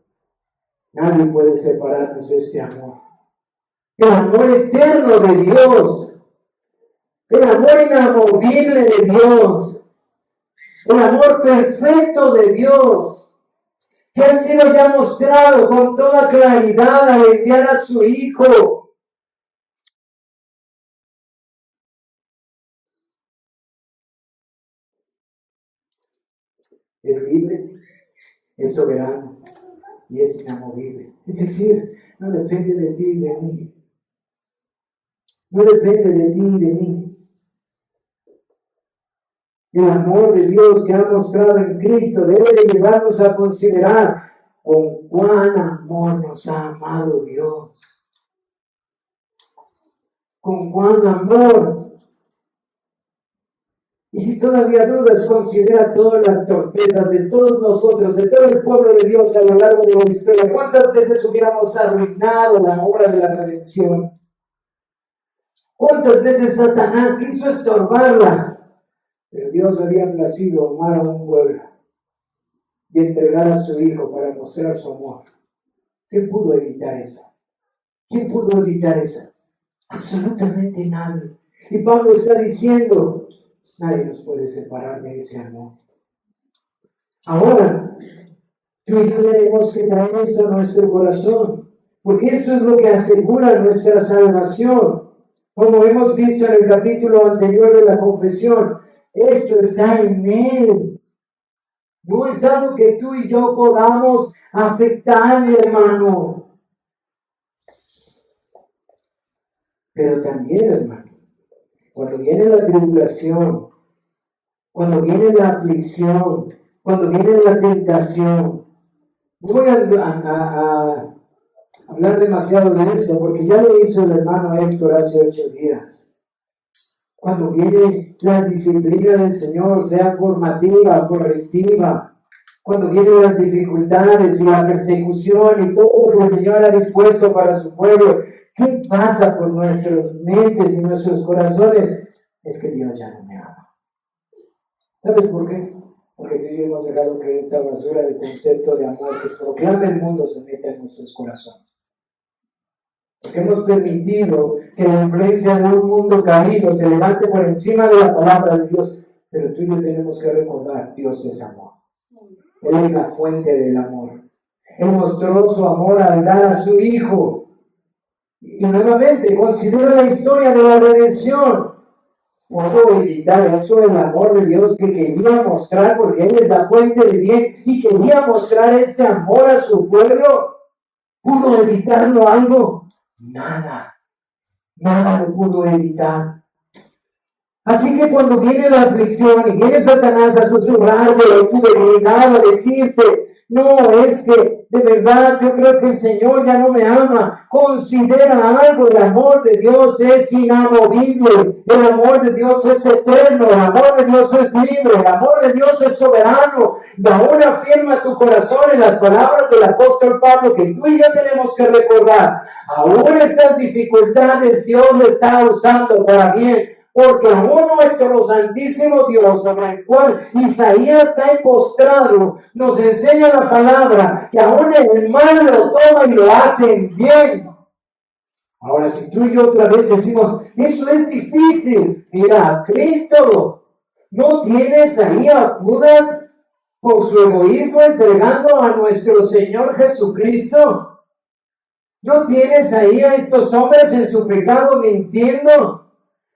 S1: nadie puede separarnos de este amor. El amor eterno de Dios. El amor inamovible de Dios. El amor perfecto de Dios. Que ha sido ya mostrado con toda claridad al enviar a su Hijo. Es libre, es soberano y es inamovible. Es decir, no depende de ti y de mí. No depende de ti y de mí. El amor de Dios que ha mostrado en Cristo debe de llevarnos a considerar con cuán amor nos ha amado Dios. Con cuán amor. Y si todavía dudas, considera todas las torpezas de todos nosotros, de todo el pueblo de Dios a lo largo de la historia. ¿Cuántas veces hubiéramos arruinado la obra de la redención? ¿Cuántas veces Satanás quiso estorbarla? Pero Dios había placido amar a un pueblo y entregar a su Hijo para mostrar su amor. ¿Quién pudo evitar eso? ¿Quién pudo evitar eso? Absolutamente nadie. Y Pablo está diciendo, nadie nos puede separar de ese amor. Ahora, tú y yo tenemos que traer esto a nuestro corazón, porque esto es lo que asegura nuestra salvación. Como hemos visto en el capítulo anterior de la confesión, esto está en Él. No es algo que tú y yo podamos afectar, hermano. Pero también, hermano, cuando viene la tribulación, cuando viene la aflicción, cuando viene la tentación, no voy a hablar demasiado de esto, porque ya lo hizo el hermano Héctor hace 8 días. Cuando viene la disciplina del Señor, sea formativa, correctiva, cuando vienen las dificultades y la persecución y todo lo que el Señor ha dispuesto para su pueblo, ¿qué pasa por nuestras mentes y nuestros corazones? Es que Dios ya no me ama. ¿Sabes por qué? Porque tú y yo hemos dejado que esta basura de concepto de amor que proclama el mundo se meta en nuestros corazones. Porque hemos permitido que la influencia de un mundo caído se levante por encima de la palabra de Dios. Pero tú y yo tenemos que recordar, Dios es amor. Él es la fuente del amor. Él mostró su amor al dar a su Hijo. Y nuevamente, considera la historia de la redención. Puedo evitar eso, el amor de Dios que quería mostrar, porque Él es la fuente de bien y quería mostrar este amor a su pueblo. ¿Pudo evitarlo algo? Nada lo pudo evitar. Así que cuando viene la aflicción y viene Satanás a susurrarte en tu debilidad, a decirte, No, es que de verdad yo creo que el Señor ya no me ama. Considera algo, el amor de Dios es inamovible, el amor de Dios es eterno, el amor de Dios es libre, el amor de Dios es soberano. Y aún afirma tu corazón en las palabras del apóstol Pablo que tú y yo tenemos que recordar. Aún estas dificultades Dios le está usando para bien. Porque aún nuestro santísimo Dios, sobre el cual Isaías está postrado, nos enseña la palabra, que aún el mal lo toma y lo hacen bien. Ahora, si tú y yo otra vez decimos, eso es difícil, mira, Cristo, ¿no tienes ahí a Judas por su egoísmo entregando a nuestro Señor Jesucristo? ¿No tienes ahí a estos hombres en su pecado mintiendo?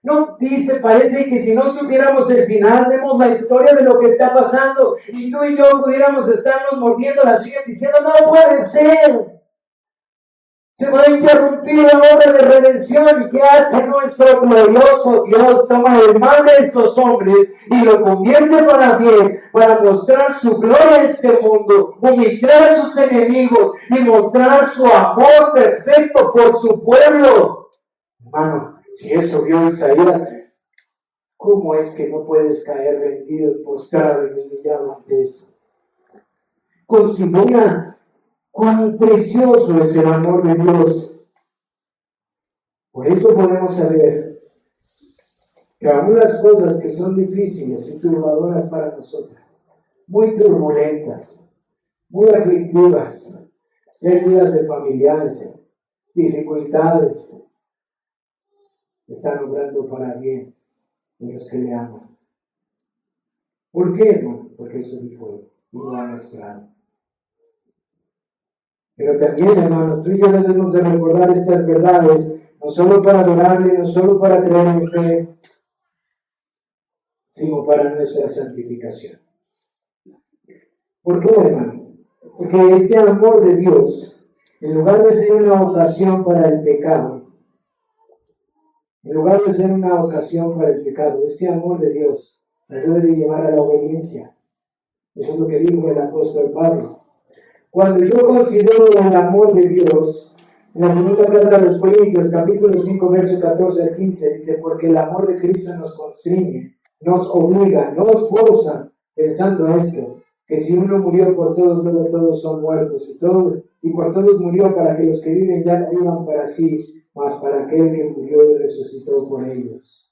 S1: No dice, parece que si no supiéramos el final, vemos la historia de lo que está pasando y tú y yo pudiéramos estarnos mordiendo las uñas diciendo, no puede ser. Se va a interrumpir la obra de redención. ¿Y qué hace nuestro glorioso Dios? Toma el mal de estos hombres y lo convierte para bien, para mostrar su gloria a este mundo, humillar a sus enemigos y mostrar su amor perfecto por su pueblo. Hermano, si eso vio Isaías, ¿cómo es que no puedes caer rendido, postrado y humillado ante eso? Considera cuán precioso es el amor de Dios. Por eso podemos saber que aún las cosas que son difíciles y turbadoras para nosotros, muy turbulentas, muy aflictivas, pérdidas de familiares, dificultades, están obrando para bien de los que le aman. ¿Por qué, hermano? Porque eso dijo él, y lo ha mostrado. Pero también, hermano, tú y yo debemos de recordar estas verdades, no solo para adorarle, no solo para creer en fe, sino para nuestra santificación. ¿Por qué, hermano? Porque este amor de Dios, en lugar de ser una ocasión para el pecado, este amor de Dios nos debe de llevar a la obediencia. Eso es lo que dijo el apóstol Pablo. Cuando yo considero el amor de Dios, en la segunda carta de los Corintios, capítulo 5, verso 14 al 15, dice, porque el amor de Cristo nos constriñe, nos obliga, nos forza, pensando esto, que si uno murió por todos, luego todos son muertos, y por todos murió para que los que viven ya no vivan para sí, mas para aquel que murió y resucitó por ellos.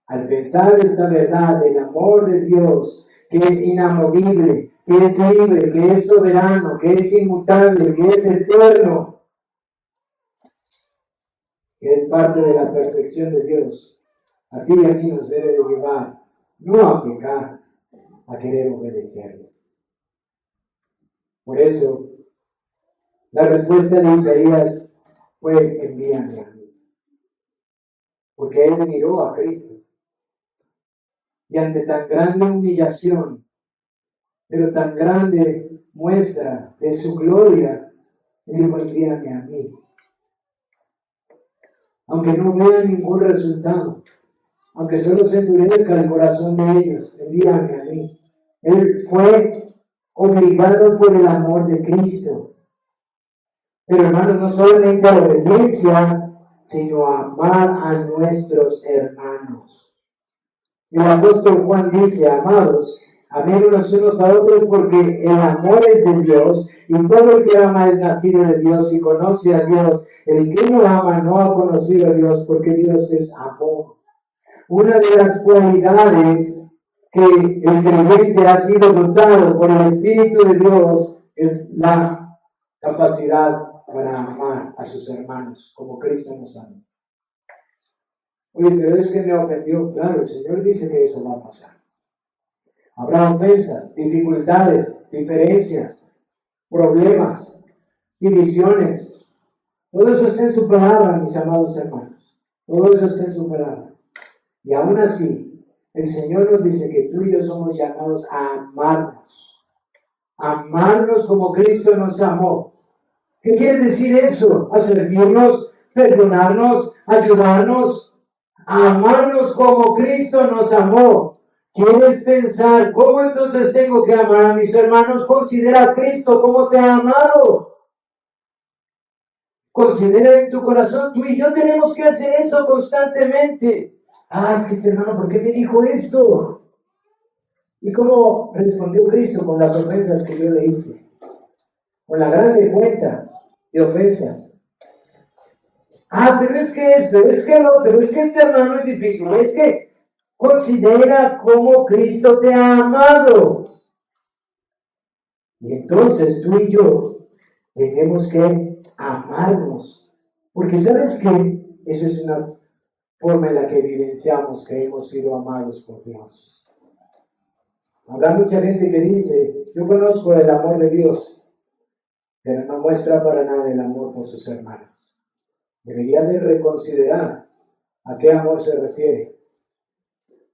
S1: Al pensar esta verdad del amor de Dios, que es inamovible, que es libre, que es soberano, que es inmutable, que es eterno, que es parte de la perfección de Dios, a ti y a mí nos debe de llevar, no a pecar, a querer obedecerlo. Por eso, la respuesta de Isaías fue, envíame a mí. Porque él miró a Cristo. Y ante tan grande humillación, pero tan grande muestra de su gloria, él dijo, envíame a mí. Aunque no vea ningún resultado, aunque solo se endurezca el corazón de ellos, envíame a mí. Él fue obligado por el amor de Cristo. Pero hermanos, no solamente a obediencia, sino a amar a nuestros hermanos. El apóstol Juan dice, amados, amémonos unos a otros porque el amor es de Dios y todo el que ama es nacido de Dios y conoce a Dios. El que no ama no ha conocido a Dios porque Dios es amor. Una de las cualidades que el creyente ha sido dotado por el Espíritu de Dios es la capacidad para amar a sus hermanos como Cristo nos ama. Oye, pero es que me ofendió. Claro, el Señor dice que eso va a pasar. Habrá ofensas, dificultades, diferencias, problemas, divisiones. Todo eso está en su palabra, mis amados hermanos. Todo eso está en su palabra. Y aún así, el Señor nos dice que tú y yo somos llamados a amarnos. Amarnos como Cristo nos amó. ¿Qué quiere decir eso? A servirnos, perdonarnos, ayudarnos, a amarnos como Cristo nos amó. ¿Quieres pensar cómo entonces tengo que amar a mis hermanos? Considera a Cristo cómo te ha amado. Considera en tu corazón, tú y yo tenemos que hacer eso constantemente. Es que este hermano, ¿por qué me dijo esto? ¿Y cómo respondió Cristo con las ofensas que yo le hice? Con la grande cuenta de ofensas. Pero es que esto, es que lo otro, es que este hermano es difícil, es que considera cómo Cristo te ha amado. Y entonces tú y yo tenemos que amarnos. Porque ¿sabes qué? Eso es una forma en la que vivenciamos que hemos sido amados por Dios. Habrá mucha gente que dice, yo conozco el amor de Dios, pero no muestra para nada el amor por sus hermanos. Debería de reconsiderar a qué amor se refiere.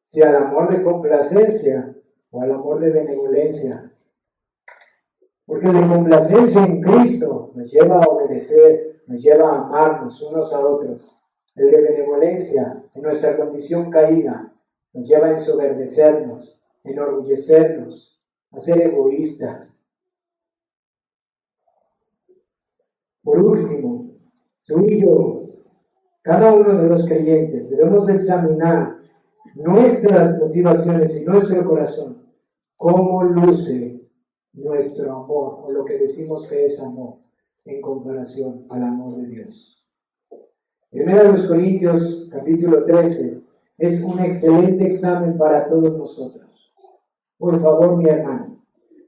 S1: Si al amor de complacencia o al amor de benevolencia. Porque la complacencia en Cristo nos lleva a obedecer, nos lleva a amarnos unos a otros. El de benevolencia, en nuestra condición caída, nos lleva a ensoberbecernos, enorgullecernos, a ser egoístas. Por último, tú y yo, cada uno de los creyentes, debemos examinar nuestras motivaciones y nuestro corazón, cómo luce nuestro amor, o lo que decimos que es amor, en comparación al amor de Dios. Primera de los Corintios, capítulo 13, es un excelente examen para todos nosotros. Por favor, mi hermano,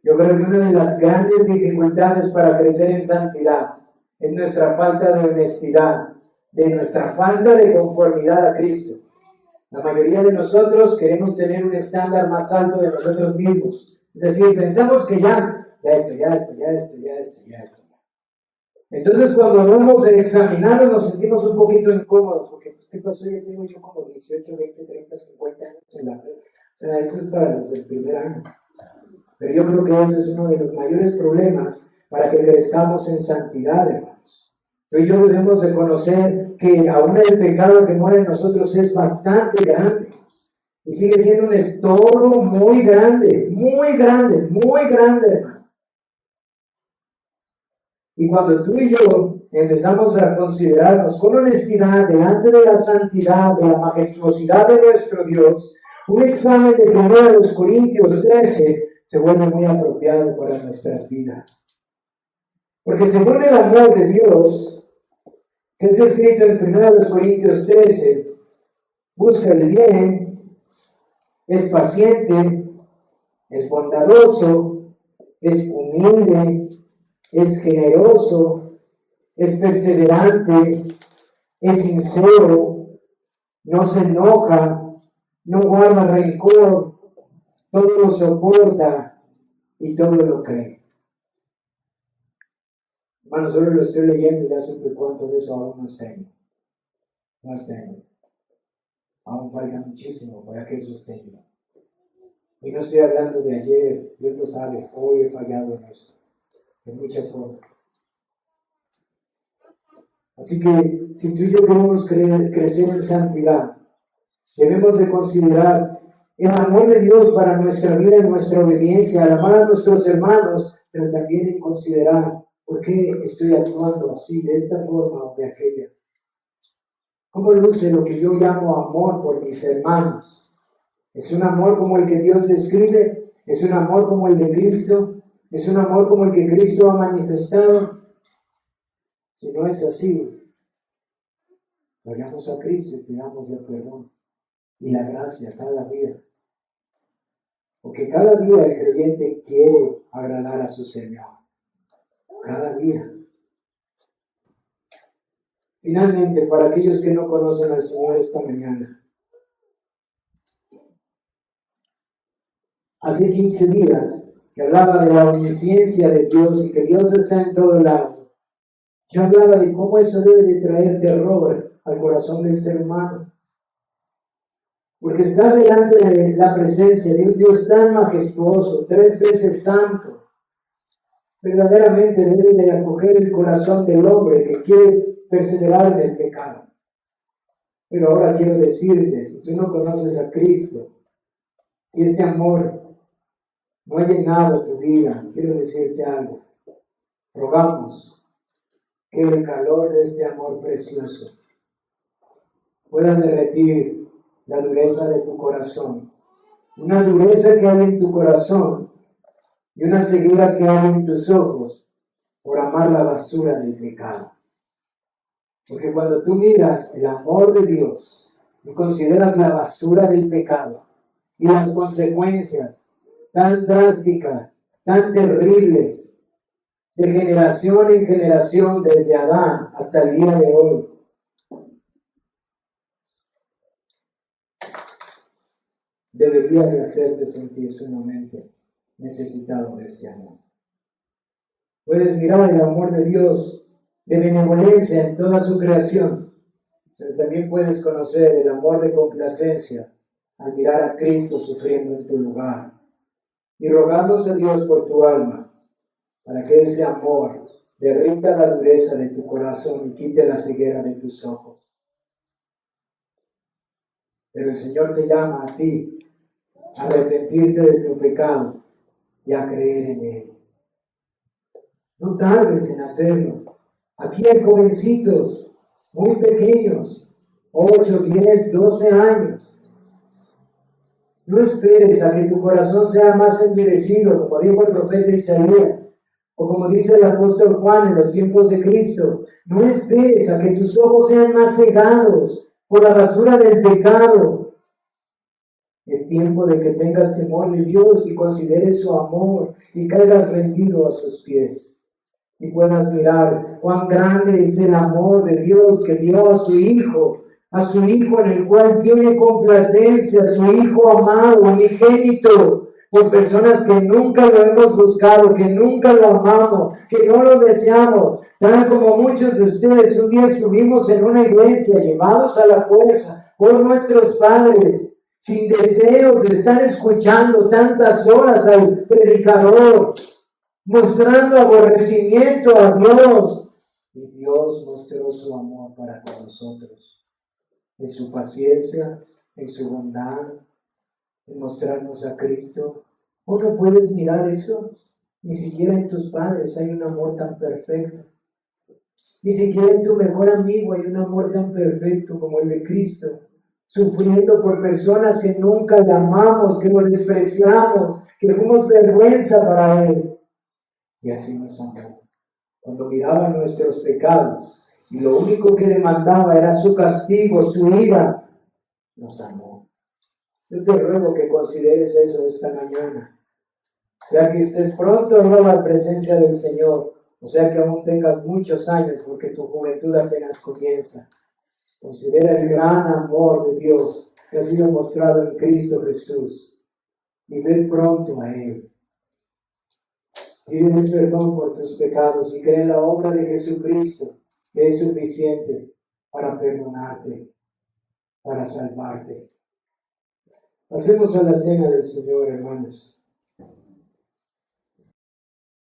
S1: yo creo que una de las grandes dificultades para crecer en santidad es nuestra falta de honestidad, de nuestra falta de conformidad a Cristo. La mayoría de nosotros queremos tener un estándar más alto de nosotros mismos. Es decir, pensamos que ya esto. Entonces, cuando vamos a examinarlo, nos sentimos un poquito incómodos, porque ¿qué pasó? Yo tengo como 18, 20, 30, 50 años en la red. O sea, esto es para los del primer año. Pero yo creo que eso es uno de los mayores problemas para que crezcamos en santidad, hermanos. Tú y yo debemos de conocer que aún el pecado que mora en nosotros es bastante grande. Y sigue siendo un estorbo muy grande, hermano. Y cuando tú y yo empezamos a considerarnos con honestidad delante de la santidad, de la majestuosidad de nuestro Dios, un examen de 1 Corintios 13 se vuelve muy apropiado para nuestras vidas. Porque según el amor de Dios, que es escrito en 1 Corintios 13, busca el bien, es paciente, es bondadoso, es humilde, es generoso, es perseverante, es sincero, no se enoja, no guarda rencor, todo lo soporta y todo lo cree. Hermano, solo lo estoy leyendo y ya supe cuánto de eso aún no tengo. Aún falta muchísimo para que eso esté. Y no estoy hablando de ayer, Dios lo sabe, hoy he fallado en eso, en muchas formas. Así que, si tú y yo queremos crecer en santidad, debemos de considerar el amor de Dios para nuestra vida y nuestra obediencia, al amar a nuestros hermanos, pero también en considerar por qué estoy actuando así, de esta forma o de aquella. ¿Cómo luce lo que yo llamo amor por mis hermanos? ¿Es un amor como el que Dios describe? ¿Es un amor como el de Cristo? ¿Es un amor como el que Cristo ha manifestado? Si no es así, vayamos a Cristo y pidamos el perdón y la gracia cada día. Porque cada día el creyente quiere agradar a su Señor. Cada día. Finalmente, para aquellos que no conocen al Señor esta mañana, hace 15 días que hablaba de la omnisciencia de Dios y que Dios está en todo lado. Yo hablaba de cómo eso debe de traer terror al corazón del ser humano. Porque estar delante de la presencia de un Dios tan majestuoso, 3 veces santo, verdaderamente debe de acoger el corazón del hombre que quiere perseverar en el pecado. Pero ahora quiero decirte, si tú no conoces a Cristo, Si este amor no ha llenado tu vida, quiero decirte algo. Rogamos que el calor de este amor precioso pueda derretir la dureza de tu corazón. Una dureza que hay en tu corazón y una ceguera que hay en tus ojos por amar la basura del pecado. Porque cuando tú miras el amor de Dios y consideras la basura del pecado y las consecuencias tan drásticas, tan terribles, de generación en generación, desde Adán hasta el día de hoy, debería de hacerte sentir sumamente necesitado de este amor. Puedes mirar el amor de Dios de benevolencia en toda su creación, pero también puedes conocer el amor de complacencia al mirar a Cristo sufriendo en tu lugar y rogándose a Dios por tu alma para que ese amor derrita la dureza de tu corazón y quite la ceguera de tus ojos. Pero el Señor te llama a ti a arrepentirte de tu pecado y a creer en Él. No tardes en hacerlo. Aquí hay jovencitos muy pequeños, 8, 10, 12 años. No esperes a que tu corazón sea más endurecido, como dijo el profeta Isaías, o como dice el apóstol Juan en los tiempos de Cristo. No esperes a que tus ojos sean más cegados por la basura del pecado. Es tiempo de que tengas temor de Dios y consideres su amor y caigas rendido a sus pies. Y puedas mirar cuán grande es el amor de Dios que dio a su Hijo en el cual tiene complacencia, a su Hijo amado, unigénito, por personas que nunca lo hemos buscado, que nunca lo amamos, que no lo deseamos. Tal como muchos de ustedes un día estuvimos en una iglesia llevados a la fuerza por nuestros padres, sin deseos de estar escuchando tantas horas al predicador, mostrando aborrecimiento a Dios. Y Dios mostró su amor para con nosotros, en su paciencia, en su bondad, en mostrarnos a Cristo. ¿O no puedes mirar eso? Ni siquiera en tus padres hay un amor tan perfecto. Ni siquiera en tu mejor amigo hay un amor tan perfecto como el de Cristo, sufriendo por personas que nunca le amamos, que lo despreciamos, que fuimos vergüenza para Él. Y así nos amó. Cuando miraba nuestros pecados y lo único que demandaba era su castigo, su ira, nos amó. Yo te ruego que consideres eso esta mañana. O sea que estés pronto a la presencia del Señor, o sea que aún tengas muchos años porque tu juventud apenas comienza. Considera el gran amor de Dios que ha sido mostrado en Cristo Jesús y ven pronto a Él. Pídele perdón por tus pecados y cree en la obra de Jesucristo, que es suficiente para perdonarte, para salvarte. Pasemos a la cena del Señor, hermanos.